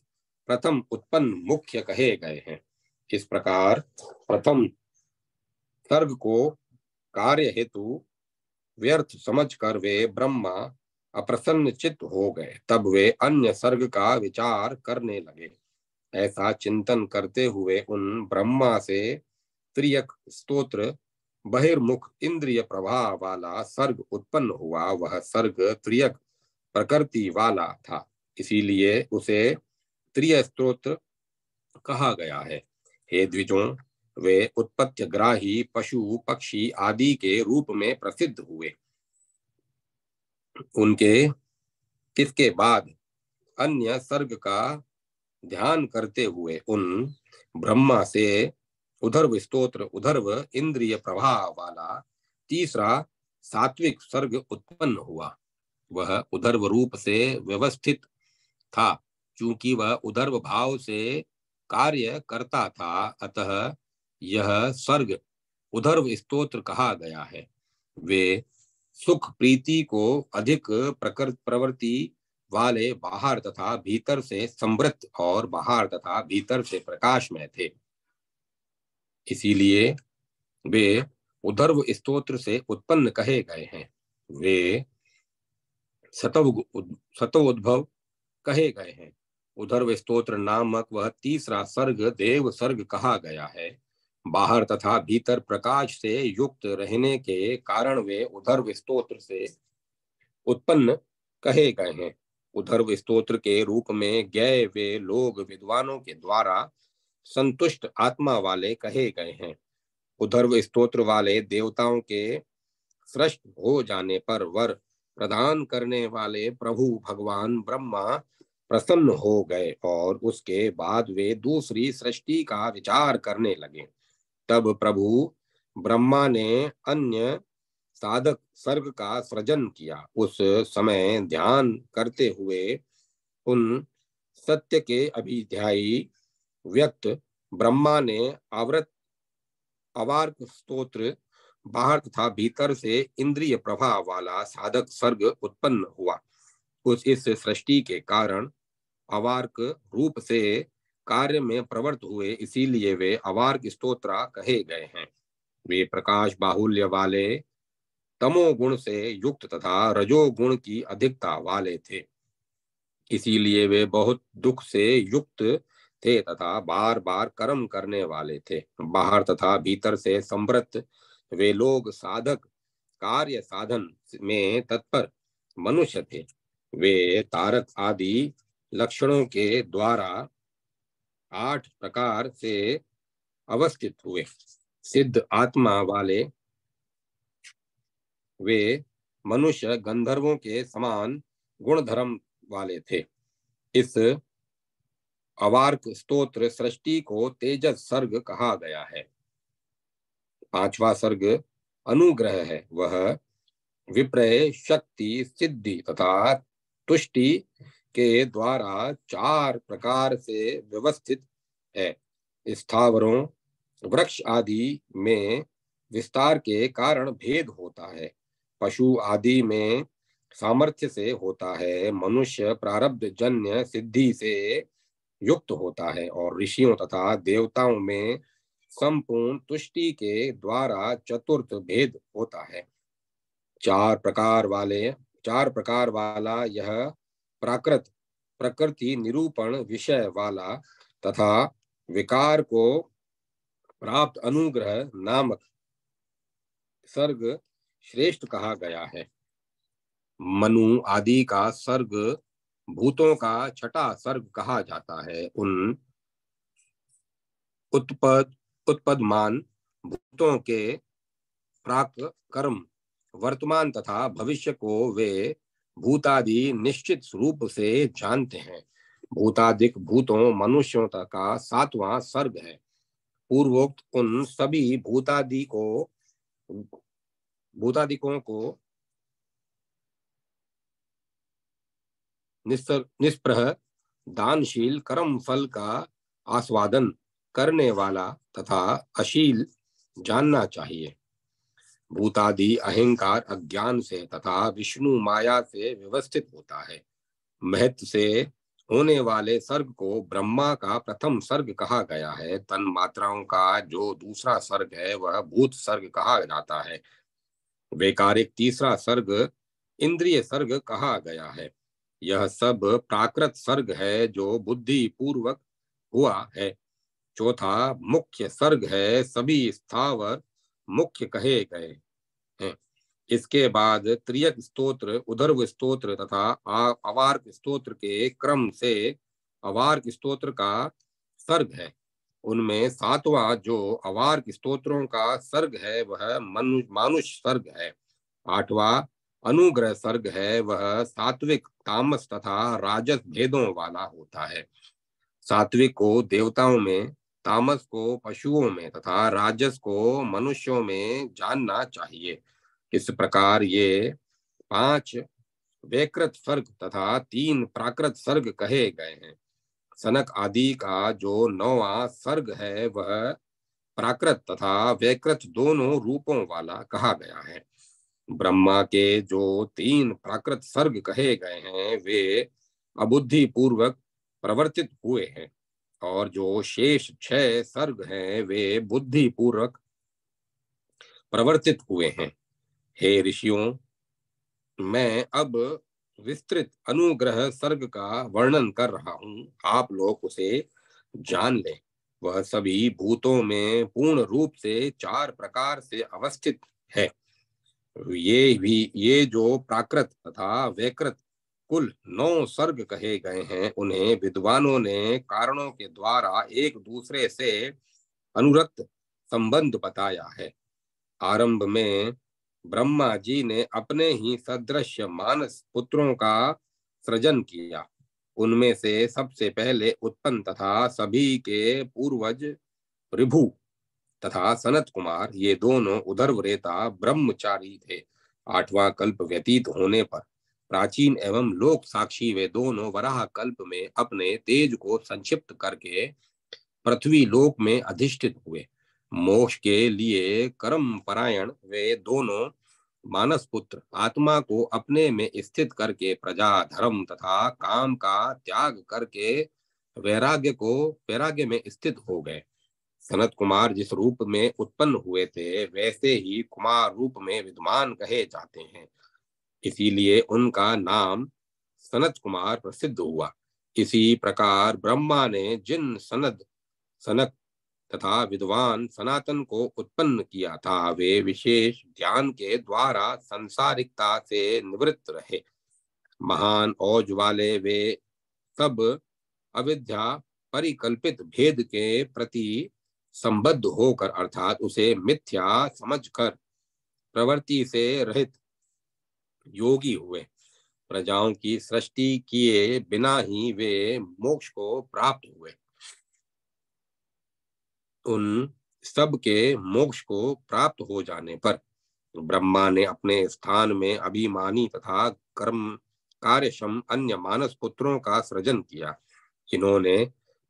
प्रथम उत्पन्न मुख्य कहे गए हैं। इस प्रकार प्रथम सर्ग को कार्य हेतु व्यर्थ समझकर वे ब्रह्मा अप्रसन्न चित्त हो गए। तब वे अन्य सर्ग का विचार करने लगे। ऐसा चिंतन करते हुए उन ब्रह्मा से त्रियक स्तोत्र बहिर्मुख इंद्रिय प्रवाह वाला सर्ग उत्पन्न हुआ। वह सर्ग त्रियक प्रकृति वाला था, इसीलिए उसे त्रिय स्तोत्र कहा गया है। हे द्विजों, वे उत्पत्तिग्राही पशु पक्षी आदि के रूप में प्रसिद्ध हुए। उनके इसके बाद अन्य सर्ग का ध्यान करते हुए उन ब्रह्मा से उधर्व स्तोत्र, उधर्व इंद्रिय प्रवाह वाला तीसरा सात्विक सर्ग उत्पन्न हुआ। वह उधर्व रूप से व्यवस्थित था, चूंकि वह उधर्व भाव से कार्य करता था, अतः यह सर्ग उधर्व स्तोत्र कहा गया है। वे सुख प्रीति को अधिक प्रवृत्ति वाले बाहर तथा भीतर से समृद्ध और बाहर तथा भीतर से प्रकाशमय थे। इसीलिए वे उधर्व स्तोत्र से उत्पन्न कहे गए हैं। वे सतोद्भव कहे गए हैं। उधर्व स्तोत्र नामक वह तीसरा सर्ग देव सर्ग कहा गया है। बाहर तथा भीतर प्रकाश से युक्त रहने के कारण वे उधर्व स्तोत्र से उत्पन्न कहे गए हैं। उधर्व स्तोत्र के रूप में गए वे लोग विद्वानों के द्वारा संतुष्ट आत्मा वाले कहे गए हैं। उधर्व स्तोत्र वाले देवताओं के सृष्ट हो जाने पर वर प्रदान करने वाले प्रभु भगवान ब्रह्मा प्रसन्न हो गए और उसके बाद वे दूसरी सृष्टि का विचार करने लगे। तब प्रभु ब्रह्मा ने अन्य साधक सर्ग का सृजन किया। उस समय ध्यान करते हुए उन सत्य के अभिध्यायी व्यक्त ब्रह्मा ने अवार्क स्तोत्र बाहर तथा भीतर से इंद्रिय प्रभाव वाला साधक सर्ग उत्पन्न हुआ। इस सृष्टि के कारण अवार्क रूप से कार्य में प्रवृत्त हुए, इसीलिए वे अवार्क स्तोत्र कहे गए हैं। वे प्रकाश बाहुल्य वाले, तमोगुण से युक्त तथा रजोगुण की अधिकता वाले थे। इसीलिए वे बहुत दुख से युक्त थे तथा बार बार कर्म करने वाले थे। बाहर तथा भीतर से समृद्ध वे लोग साधक कार्य साधन में तत्पर मनुष्य थे। वे तारक आदि लक्षणों के द्वारा 8 प्रकार से अवस्थित हुए। सिद्ध आत्मा वाले वे मनुष्य गंधर्वों के समान गुण धर्म वाले थे। इस अवार्क स्तोत्र सृष्टि को तेजस सर्ग कहा गया है। 5वां सर्ग अनुग्रह है। वह विप्रय शक्ति सिद्धि तथा तुष्टि के द्वारा 4 प्रकार से व्यवस्थित है। स्थावरों वृक्ष आदि में विस्तार के कारण भेद होता है। पशु आदि में सामर्थ्य से होता है। मनुष्य प्रारब्ध जन्य सिद्धि से युक्त होता है और ऋषियों तथा देवताओं में संपूर्ण तुष्टि के द्वारा चतुर्थ भेद होता है। 4 प्रकार वाला यह प्राकृत प्रकृति निरूपण विषय वाला तथा विकार को प्राप्त अनुग्रह नामक सर्ग श्रेष्ठ कहा गया है। मनु आदि का सर्ग भूतों का छठा सर्ग कहा जाता है। उन उत्पदमान भूतों के प्राक कर्म वर्तमान तथा भविष्य को वे भूतादि निश्चित रूप से जानते हैं। भूतादिक भूतों मनुष्यों का 7वां सर्ग है। पूर्वोक्त उन सभी भूतादिकों को निष्प्रह दानशील कर्म फल का आस्वादन करने वाला तथा अशील जानना चाहिए। भूतादि अहंकार अज्ञान से तथा विष्णु माया से व्यवस्थित होता है। महत्व से होने वाले सर्ग को ब्रह्मा का प्रथम सर्ग कहा गया है। तन मात्राओं का जो दूसरा सर्ग है वह भूत सर्ग कहा जाता है। वैकारिक तीसरा सर्ग इंद्रिय सर्ग कहा गया है। यह सब प्राकृत सर्ग है जो बुद्धि पूर्वक हुआ है। चौथा मुख्य सर्ग है। सभी स्थावर मुख्य कहे गए हैं। इसके बाद त्रियक स्तोत्र, उधर्व स्तोत्र तथा अवार्क स्तोत्र के क्रम से अवार्क स्तोत्र का सर्ग है। उनमें 7वां जो अवार्क स्तोत्रों का सर्ग है वह मानुष सर्ग है। 8वां अनुग्रह सर्ग है। वह सात्विक तामस तथा राजस भेदों वाला होता है। सात्विक को देवताओं में, तामस को पशुओं में तथा राजस को मनुष्यों में जानना चाहिए। इस प्रकार ये 5 वैकृत सर्ग तथा 3 प्राकृत सर्ग कहे गए हैं। सनक आदि का जो 9वां सर्ग है वह प्राकृत तथा वैकृत दोनों रूपों वाला कहा गया है। ब्रह्मा के जो 3 प्राकृत सर्ग कहे गए हैं वे अबुद्धि पूर्वक प्रवर्तित हुए हैं, और जो शेष 6 सर्ग हैं वे बुद्धि पूर्वक प्रवर्तित हुए हैं। हे ऋषियों, मैं अब विस्तृत अनुग्रह सर्ग का वर्णन कर रहा हूँ, आप लोग उसे जान लें। वह सभी भूतों में पूर्ण रूप से 4 प्रकार से अवस्थित है। ये जो प्राकृत तथा वैकृत कुल 9 सर्ग कहे गए हैं, उन्हें विद्वानों ने कारणों के द्वारा एक दूसरे से अनुरक्त संबंध बताया है। आरंभ में ब्रह्मा जी ने अपने ही सदृश मानस पुत्रों का सृजन किया। उनमें से सबसे पहले उत्पन्न तथा सभी के पूर्वज ऋभु तथा सनत कुमार, ये दोनों उदरवरेता ब्रह्मचारी थे। 8वां कल्प व्यतीत होने पर प्राचीन एवं लोक साक्षी वे दोनों वराह कल्प में अपने तेज को संक्षिप्त करके पृथ्वी लोक में अधिष्ठित हुए। मोक्ष के लिए कर्म परायण वे दोनों मानस पुत्र आत्मा को अपने में स्थित करके प्रजा धर्म तथा काम का त्याग करके वैराग्य में स्थित हो गए। सनत कुमार जिस रूप में उत्पन्न हुए थे वैसे ही कुमार रूप में विद्यमान कहे जाते हैं, इसीलिए उनका नाम सनत कुमार प्रसिद्ध हुआ। इसी प्रकार ब्रह्मा ने जिन सनक तथा विद्वान सनातन को उत्पन्न किया था वे विशेष ध्यान के द्वारा संसारिकता से निवृत्त रहे। महान औज वाले वे सब अविद्या परिकल्पित भेद के प्रति संबद्ध होकर अर्थात उसे मिथ्या समझकर प्रवृत्ति से रहित योगी हुए। प्रजाओं की सृष्टि किए बिना ही वे मोक्ष को प्राप्त हुए। उन सब के मोक्ष को प्राप्त हो जाने पर ब्रह्मा ने अपने स्थान में अभिमानी तथा कर्म कार्यक्षम अन्य मानस पुत्रों का सृजन किया, जिन्होंने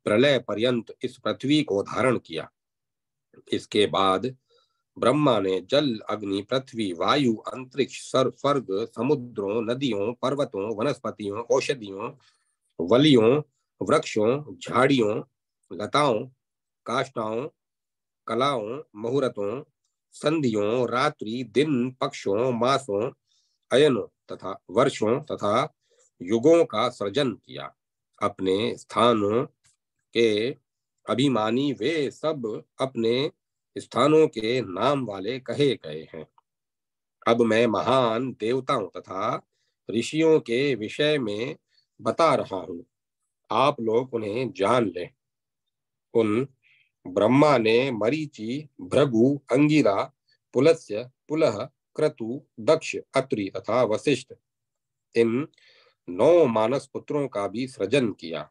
प्रलय पर्यंत इस पृथ्वी को धारण किया। इसके बाद ब्रह्मा ने जल अग्नि पृथ्वी वायु अंतरिक्ष स्वर्ग समुद्रों नदियों पर्वतों वनस्पतियों औषधियों वलियों वृक्षों झाड़ियों लताओं काष्ठाओं कलाओं मुहूर्तों संधियों रात्रि दिन पक्षों मासों अयनों तथा वर्षों तथा युगों का सृजन किया। अपने स्थानों के अभिमानी वे सब अपने स्थानों के नाम वाले कहे गए हैं। अब मैं महान देवताओं तथा ऋषियों के विषय में बता रहा हूँ, आप लोग उन्हें जान लें। उन ब्रह्मा ने मरीचि भृगु अंगिरा पुलस्त्य पुलह क्रतु दक्ष अत्रि तथा वशिष्ठ इन 9 मानस पुत्रों का भी सृजन किया।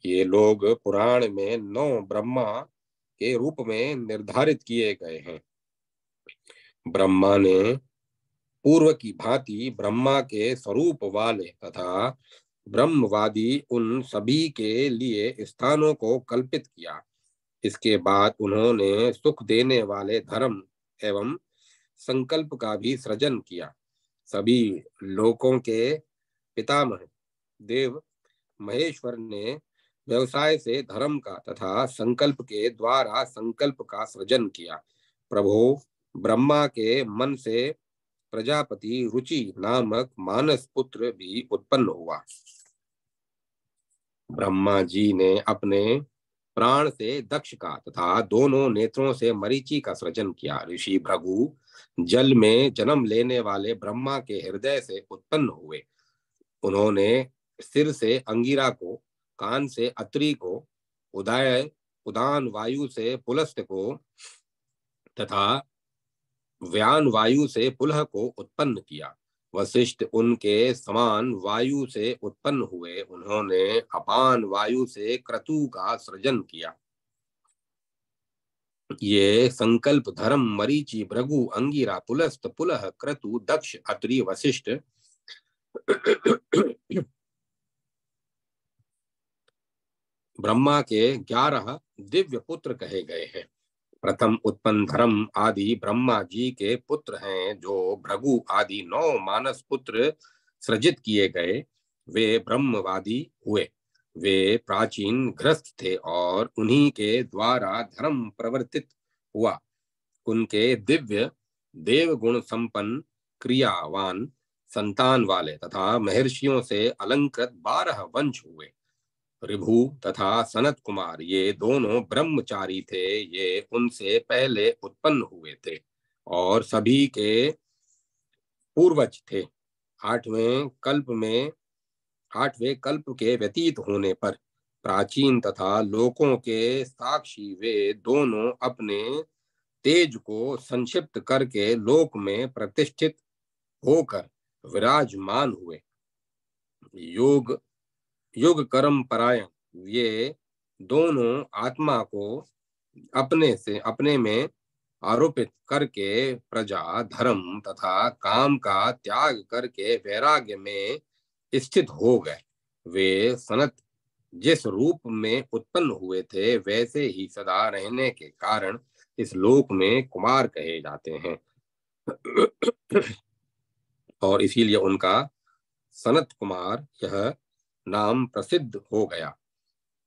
ये लोग पुराण में 9 ब्रह्मा के रूप में निर्धारित किए गए हैं। ब्रह्मा ने पूर्व की भांति ब्रह्मा के स्वरूप वाले तथा ब्रह्मवादी उन सभी के लिए स्थानों को कल्पित किया। इसके बाद उन्होंने सुख देने वाले धर्म एवं संकल्प का भी सृजन किया। सभी लोकों के पितामह देव महेश्वर ने व्यवसाय से धर्म का तथा संकल्प के द्वारा संकल्प का सृजन किया। प्रभु ब्रह्मा के मन से प्रजापति रुचि नामक मानस पुत्र भी उत्पन्न हुआ। ब्रह्मा जी ने अपने प्राण से दक्ष का तथा दोनों नेत्रों से मरीचि का सृजन किया। ऋषि भृगु जल में जन्म लेने वाले ब्रह्मा के हृदय से उत्पन्न हुए। उन्होंने सिर से अंगिरा को, कान से अत्रि को, उदान वायु से पुलस्त को तथा व्यान वायु से पुलह को उत्पन्न किया। वशिष्ठ उनके समान वायु से उत्पन्न हुए। उन्होंने अपान वायु से क्रतु का सृजन किया। ये संकल्प धर्म मरीचि भृगु अंगिरा पुलस्त पुलह क्रतु दक्ष अत्रि वशिष्ठ ब्रह्मा के 11 दिव्य पुत्र कहे गए हैं। प्रथम उत्पन्न धर्म आदि ब्रह्मा जी के पुत्र हैं, जो भृगु आदि 9 मानस पुत्र सृजित किए गए, वे ब्रह्मवादी हुए। वे प्राचीन ग्रस्त थे और उन्हीं के द्वारा धर्म प्रवर्तित हुआ। उनके दिव्य देव गुण संपन्न क्रियावान संतान वाले तथा महर्षियों से अलंकृत 12 वंश हुए। ऋभु तथा सनत कुमार ये दोनों ब्रह्मचारी थे, ये उनसे पहले उत्पन्न हुए थे और सभी के पूर्वज थे। आठवें कल्प में 8वें कल्प के व्यतीत होने पर प्राचीन तथा लोकों के साक्षी वे दोनों अपने तेज को संक्षिप्त करके लोक में प्रतिष्ठित होकर विराजमान हुए। योग युग कर्म परायण ये दोनों आत्मा को अपने में आरोपित करके प्रजा धर्म तथा काम का त्याग करके वैराग्य में स्थित हो गए। वे सनत जिस रूप में उत्पन्न हुए थे वैसे ही सदा रहने के कारण इस लोक में कुमार कहे जाते हैं और इसीलिए उनका सनत कुमार यह नाम प्रसिद्ध हो गया।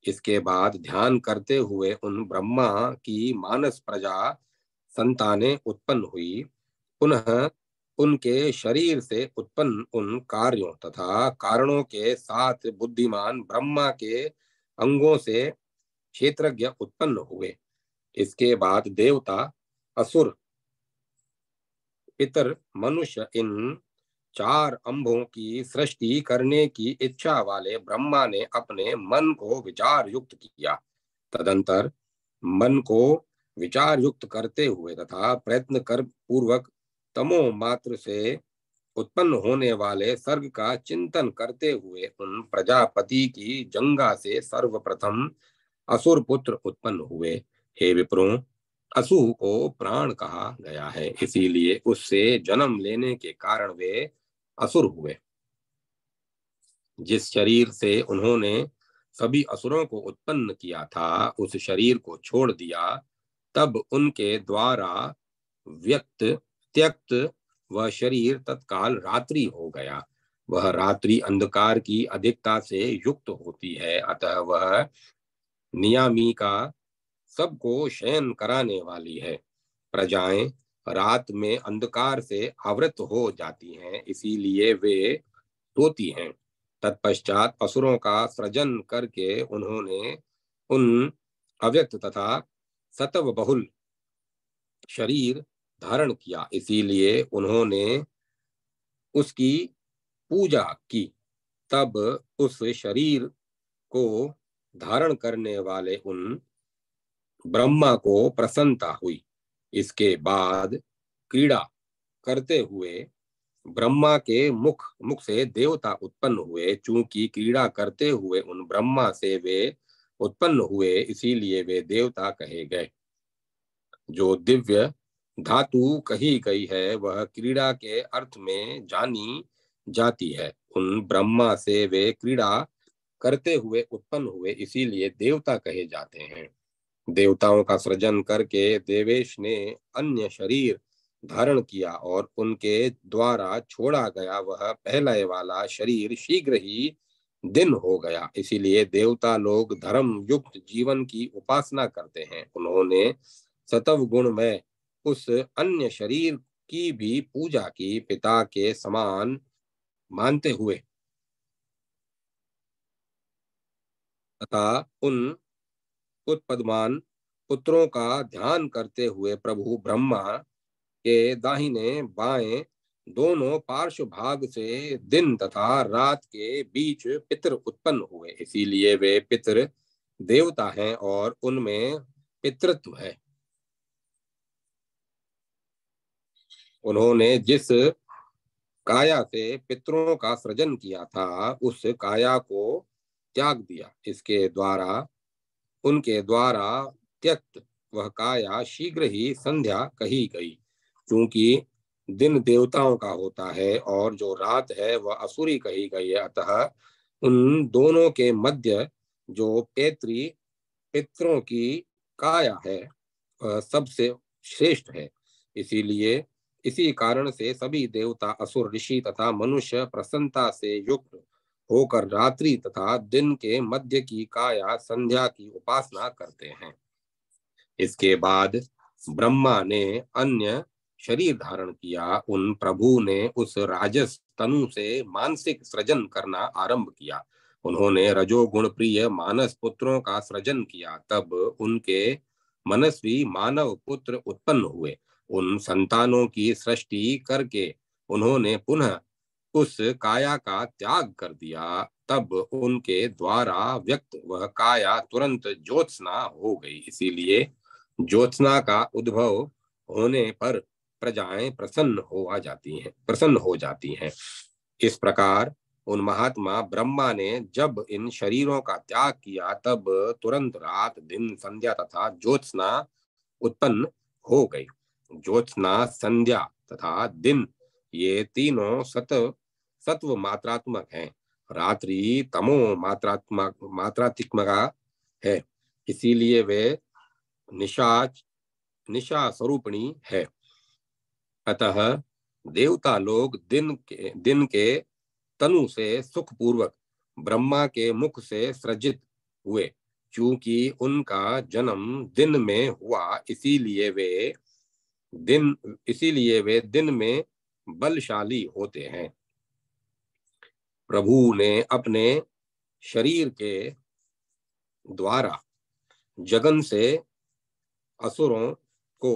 इसके बाद ध्यान करते हुए उन ब्रह्मा की मानस प्रजा संतानें उत्पन्न हुई। पुनः उनके शरीर से उत्पन्न उन कार्यों तथा कारणों के साथ बुद्धिमान ब्रह्मा के अंगों से क्षेत्रज्ञ उत्पन्न हुए। इसके बाद देवता, असुर, पितर, मनुष्य इन 4 अंबों की सृष्टि करने की इच्छा वाले ब्रह्मा ने अपने मन को विचार युक्त किया। तदंतर मन को विचार युक्त करते हुए तथा प्रयत्न कर पूर्वक तमो मात्र से उत्पन्न होने वाले सर्ग का चिंतन करते हुए उन प्रजापति की जंगा से सर्वप्रथम असुर पुत्र उत्पन्न हुए। हे विप्रों, असु को प्राण कहा गया है, इसीलिए उससे जन्म लेने के कारण वे असुर हुए। जिस शरीर से उन्होंने सभी असुरों को उत्पन्न किया था उस शरीर को छोड़ दिया, तब उनके द्वारा व्यक्त त्यक्त वह शरीर तत्काल रात्रि हो गया। वह रात्रि अंधकार की अधिकता से युक्त होती है, अतः वह नियामिका सबको शयन कराने वाली है। प्रजाएं रात में अंधकार से आवृत हो जाती हैं, इसीलिए वे सोती हैं। तत्पश्चात असुरों का सृजन करके उन्होंने उन अव्यक्त तथा सत्व बहुल शरीर धारण किया, इसीलिए उन्होंने उसकी पूजा की। तब उस शरीर को धारण करने वाले उन ब्रह्मा को प्रसन्नता हुई। इसके बाद क्रीड़ा करते हुए ब्रह्मा के मुख से देवता उत्पन्न हुए। चूंकि क्रीड़ा करते हुए उन ब्रह्मा से वे उत्पन्न हुए, इसीलिए वे देवता कहे गए। जो दिव्य धातु कही गई है वह क्रीड़ा के अर्थ में जानी जाती है। उन ब्रह्मा से वे क्रीड़ा करते हुए उत्पन्न हुए, इसीलिए देवता कहे जाते हैं। देवताओं का सृजन करके देवेश ने अन्य शरीर धारण किया और उनके द्वारा छोड़ा गया वह पहले वाला शरीर शीघ्र ही दिन हो गया। इसीलिए देवता लोग धर्म युक्त जीवन की उपासना करते हैं। उन्होंने सतव गुण में उस अन्य शरीर की भी पूजा की, पिता के समान मानते हुए तथा उन उत्पदमान पुत्रों का ध्यान करते हुए प्रभु ब्रह्मा के दाहिने बाएं दोनों पार्श्व भाग से दिन तथा रात के बीच पितर उत्पन्न हुए, इसीलिए वे पितर देवता हैं और उनमें पितृत्व है। उन्होंने जिस काया से पितरों का सृजन किया था उस काया को त्याग दिया। इसके द्वारा उनके द्वारा त्यक्त वह काया शीघ्र ही संध्या कही गई। क्योंकि दिन देवताओं का होता है और जो रात है वह असुरी कही गई है, अतः उन दोनों के मध्य जो पितरों की काया है सबसे श्रेष्ठ है। इसीलिए इसी कारण से सभी देवता, असुर, ऋषि तथा मनुष्य प्रसन्नता से युक्त होकर रात्रि तथा दिन के मध्य की काया संध्या की उपासना करते हैं। इसके बाद ब्रह्मा ने अन्य शरीर धारण किया। उन प्रभु ने उस राजस तनु से मानसिक सृजन करना आरंभ किया। उन्होंने रजोगुण प्रिय मानस पुत्रों का सृजन किया। तब उनके मनस्वी मानव पुत्र उत्पन्न हुए। उन संतानों की सृष्टि करके उन्होंने पुनः उस काया का त्याग कर दिया। तब उनके द्वारा व्यक्त वह काया तुरंत ज्योत्सना हो गई। इसीलिए ज्योत्सना का उद्भव होने पर प्रजाएं प्रसन्न हो जाती हैं। इस प्रकार उन महात्मा ब्रह्मा ने जब इन शरीरों का त्याग किया तब तुरंत रात, दिन, संध्या तथा ज्योत्सना उत्पन्न हो गई। ज्योत्सना, संध्या तथा दिन ये तीनों सत्व मात्रात्मक हैं। रात्रि तमो मात्रात्मक है। इसीलिए वे निशा स्वरूपिणी है। अतः देवता लोग दिन के तनु से सुख पूर्वक ब्रह्मा के मुख से सृजित हुए। चूंकि उनका जन्म दिन में हुआ, इसीलिए वे दिन में बलशाली होते हैं। प्रभु ने अपने शरीर के द्वारा जगन से असुरों को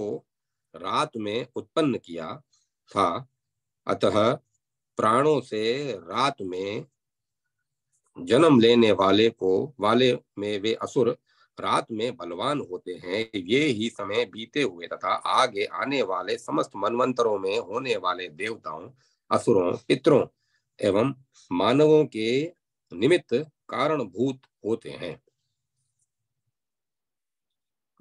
रात में उत्पन्न किया था। अतः प्राणों से रात में जन्म लेने वाले में वे असुर रात में बलवान होते हैं। ये ही समय बीते हुए तथा आगे आने वाले समस्त मनवंतरों में होने वाले देवताओं, असुरों, पितरों एवं मानवों के निमित्त कारणभूत होते हैं।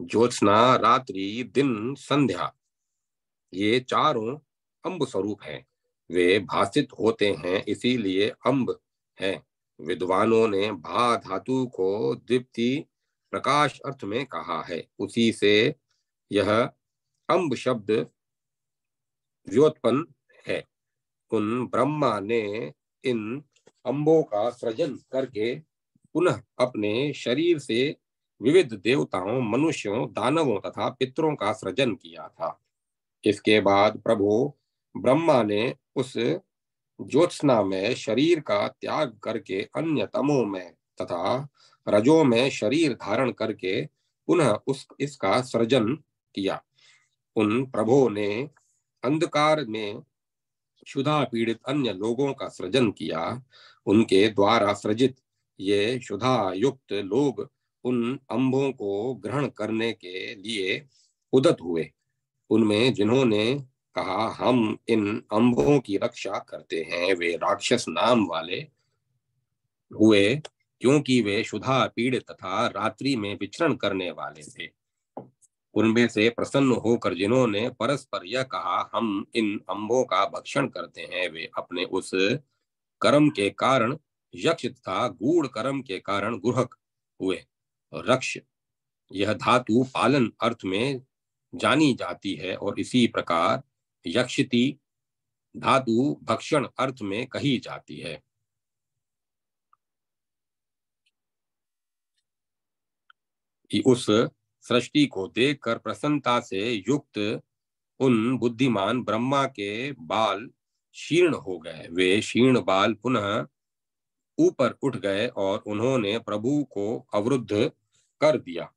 ज्योत्सना, रात्रि, दिन, संध्या ये चारों अम्ब स्वरूप हैं। वे भासित होते हैं, इसीलिए अम्ब हैं। विद्वानों ने भा धातु को दीप्ति प्रकाश अर्थ में कहा है। उसी से यह अम्ब शब्द व्युत्पन्न है। उन ब्रह्मा ने इन अम्बों का सृजन करके पुनः अपने शरीर से विविध देवताओं, मनुष्यों, दानवों तथा पितरों का सृजन किया था। इसके बाद प्रभु ब्रह्मा ने उस ज्योत्सना में शरीर का त्याग करके अन्य तमों में तथा रजों में शरीर धारण करके पुनः इसका सृजन किया। उन प्रभु ने अंधकार में क्षुधा पीड़ित अन्य लोगों का सृजन किया। उनके द्वारा सृजित ये क्षुधा युक्त लोग उन अम्बों को ग्रहण करने के लिए उदत हुए। उनमें जिन्होंने कहा हम इन अम्बों की रक्षा करते हैं, वे राक्षस नाम वाले हुए, क्योंकि वे क्षुधा पीड़ित तथा रात्रि में विचरण करने वाले थे। उनमें से प्रसन्न होकर जिन्होंने परस्पर यह कहा हम इन अम्बों का भक्षण करते हैं, वे अपने उस कर्म के कारण यक्ष तथा गूढ़ कर्म के कारण गुहक हुए। रक्ष यह धातु पालन अर्थ में जानी जाती है और इसी प्रकार यक्षति धातु भक्षण अर्थ में कही जाती है। कि उस सृष्टि को देखकर प्रसन्नता से युक्त उन बुद्धिमान ब्रह्मा के बाल क्षीर्ण हो गए। वे क्षीर्ण बाल पुनः ऊपर उठ गए और उन्होंने प्रभु को अवरुद्ध कर दिया।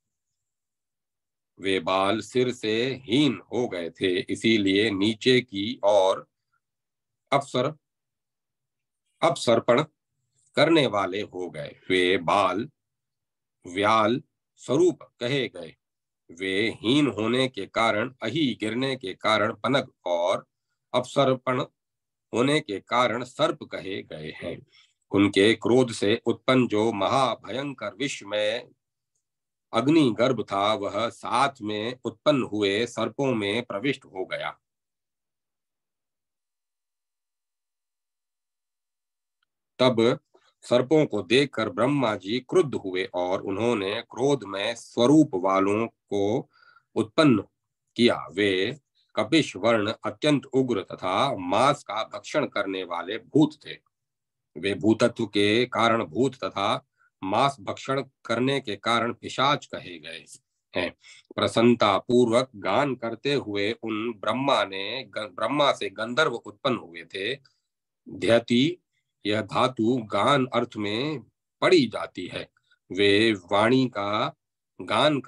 वे बाल सिर से हीन हो गए थे, इसीलिए नीचे की ओर अपसर्पण करने वाले हो गए। वे बाल व्याल स्वरूप कहे गए। वे हीन होने के कारण, अही गिरने के कारण पनग और अपसर्पण होने के कारण सर्प कहे गए हैं। उनके क्रोध से उत्पन्न जो महाभयंकर विश्व में अग्नि गर्भ था, वह साथ में उत्पन्न हुए सर्पों में प्रविष्ट हो गया। तब सर्पों को देखकर ब्रह्मा जी क्रुद्ध हुए और उन्होंने क्रोध में स्वरूप वालों को उत्पन्न किया। वे कपिश वर्ण, अत्यंत उग्र तथा मांस का भक्षण करने वाले भूत थे। वे भूतत्व के कारण भूत तथा मांस भक्षण करने के कारण पिशाच कहे गए हैं। प्रसन्नता पूर्वक गान करते हुए उन ब्रह्मा से गंधर्व उत्पन्न हुए थे। ध्यति, यह धातु गान अर्थ में पड़ी जाती है। वे वाणी का गान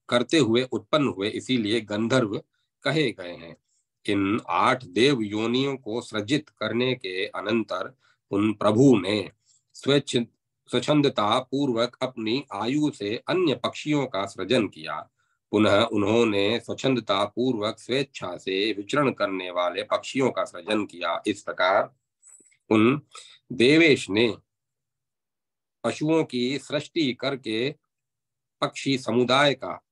करते हुए उत्पन्न हुए, इसीलिए गंधर्व कहे गए हैं। इन 8 देव योनियों को सृजित करने के अनंतर उन प्रभु ने स्वच्छंदता पूर्वक अपनी आयु से अन्य पक्षियों का सृजन किया। पुनः उन्होंने स्वच्छंदता पूर्वक स्वेच्छा से विचरण करने वाले पक्षियों का सृजन किया। इस प्रकार उन देवेश ने पशुओं की सृष्टि करके पक्षी समुदाय का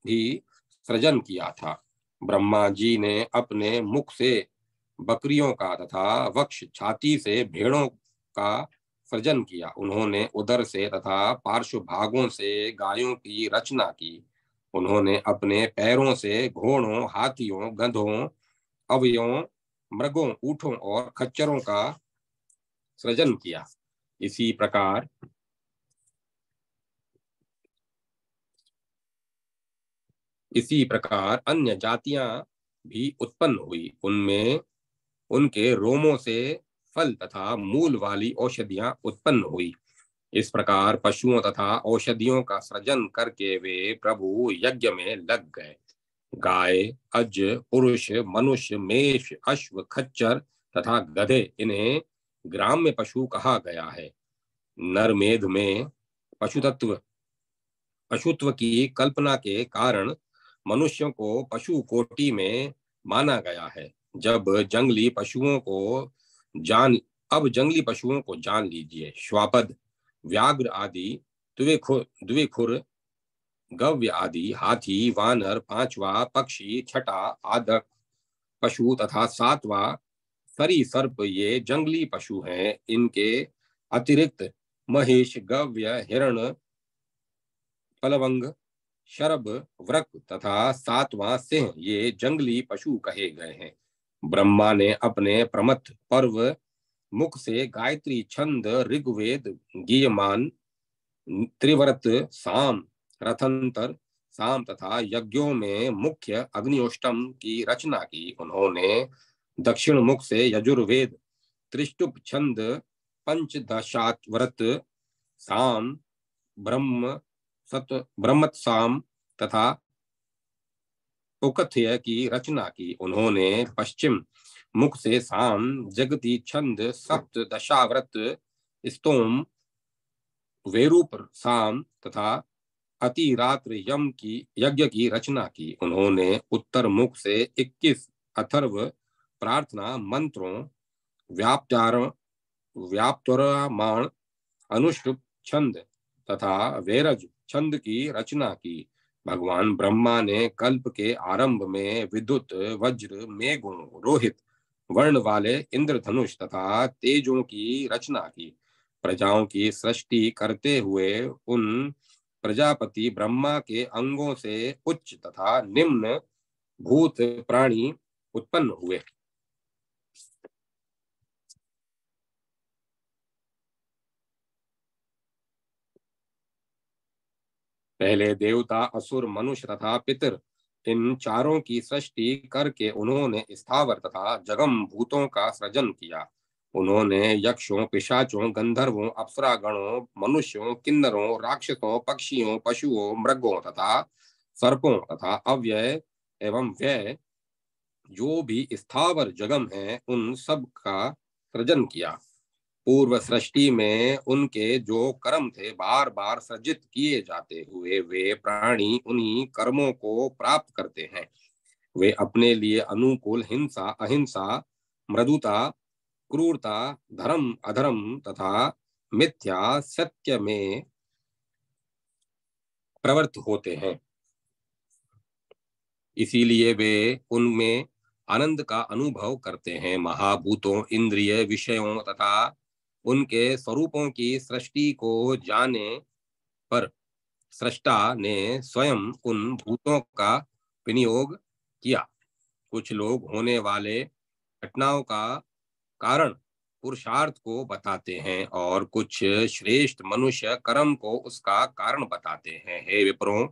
भी सृजन किया था। ब्रह्मा जी ने अपने मुख से बकरियों का तथा वक्ष छाती से भेड़ों का सृजन किया। उन्होंने उदर से तथा पार्श्व भागों से गायों की रचना की। उन्होंने अपने पैरों से घोड़ों, हाथियों, गधों, अवयों, मृगों, ऊंटों और खच्चरों का सृजन किया। इसी प्रकार अन्य जातियां भी उत्पन्न हुई। उनमें उनके रोमों से फल तथा मूल वाली औषधियां उत्पन्न हुई। इस प्रकार पशुओं तथा औषधियों का सृजन करके वे प्रभु यज्ञ में लग गए। गाय, अज, पुरुष, मनुष्य, मेष, अश्व, खच्चर तथा गधे, इन्हें ग्राम्य पशु कहा गया है। नरमेध में पशुत्व की कल्पना के कारण मनुष्यों को पशु कोटि में माना गया है। जंगली पशुओं को जान लीजिए। श्वापद, व्याघ्र आदि, द्विखुर, गव्य आदि, हाथी, वानर, पांचवा पक्षी, छठा आदक पशु तथा सातवां सरीसर्प, ये जंगली पशु हैं। इनके अतिरिक्त महिष, गव्य, हिरण, पलवंग, शरभ, वृक तथा सातवां सिंह, ये जंगली पशु कहे गए हैं। ब्रह्मा ने अपने प्रमथ पर्व मुख से गायत्री छंद, ऋग्वेद, गीयमान, त्रिव्रत, साम, रथंतर, साम तथा यज्ञों में मुख्य अग्निष्टम की रचना की। उन्होंने दक्षिण मुख से यजुर्वेद, त्रिष्टुप छंद, पंचदशाव्रत, साम, ब्रह्मत्साम तथा उकथ्य की रचना की। उन्होंने पश्चिम मुख से साम, जगती छंद, सप्त दशाव्रत, स्तोम, वेरूप, साम तथा अतिरात्र यज्ञ की रचना की। उन्होंने उत्तर मुख से 21 अथर्व प्रार्थना मंत्रों, व्याप्तरामाण, अनुष्टुप छंद तथा वेरज छंद की रचना की। भगवान ब्रह्मा ने कल्प के आरंभ में विद्युत, वज्र, मेघों, रोहित वर्ण वाले इंद्रधनुष तथा तेजों की रचना की। प्रजाओं की सृष्टि करते हुए उन प्रजापति ब्रह्मा के अंगों से उच्च तथा निम्न भूत प्राणी उत्पन्न हुए। पहले देवता, असुर, मनुष्य तथा पितर, इन चारों की सृष्टि करके उन्होंने स्थावर तथा जगम भूतों का सृजन किया। उन्होंने यक्षों, पिशाचों, गंधर्वों, अप्सरागणों, मनुष्यों, किन्नरों, राक्षसों, पक्षियों, पशुओं, मृगों तथा सर्पों तथा अव्यय एवं व्यय जो भी स्थावर जगम है, उन सब का सृजन किया। पूर्व सृष्टि में उनके जो कर्म थे बार बार सृजित किए जाते हुए वे प्राणी उन्हीं कर्मों को प्राप्त करते हैं। वे अपने लिए अनुकूल हिंसा, अहिंसा, मृदुता, क्रूरता, धर्म, अधर्म तथा मिथ्या सत्य में प्रवृत्त होते हैं। इसीलिए वे उनमें आनंद का अनुभव करते हैं। महाभूतों, इंद्रिय, विषयों तथा उनके स्वरूपों की सृष्टि को जाने पर सृष्टा ने स्वयं उन भूतों का विनियोग किया। कुछ लोग होने वाले घटनाओं का कारण पुरुषार्थ को बताते हैं और कुछ श्रेष्ठ मनुष्य कर्म को उसका कारण बताते हैं। हे विप्रों,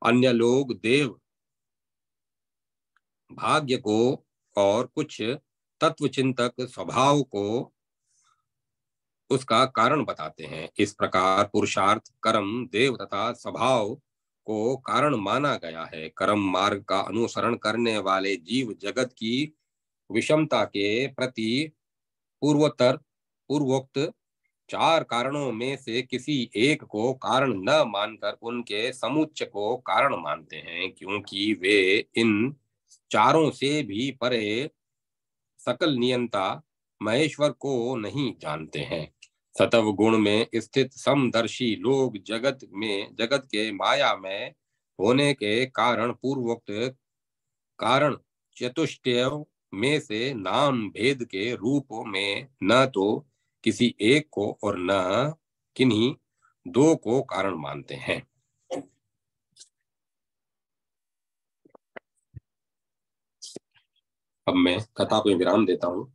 अन्य लोग देव भाग्य को और कुछ तत्वचिंतक स्वभाव को उसका कारण बताते हैं। इस प्रकार पुरुषार्थ, कर्म, देव तथा स्वभाव को कारण माना गया है। कर्म मार्ग का अनुसरण करने वाले जीव जगत की विषमता के प्रति पूर्वोत्तर पूर्वोक्त चार कारणों में से किसी एक को कारण न मानकर उनके समुच्चय को कारण मानते हैं, क्योंकि वे इन चारों से भी परे सकल नियंता महेश्वर को नहीं जानते हैं। सतव गुण में स्थित समदर्शी लोग जगत के माया में होने के कारण पूर्वोक्त कारण चतुष्टय में से नाम भेद के रूप में न तो किसी एक को और न किन्हीं दो को कारण मानते हैं। अब मैं कथा को विराम देता हूँ।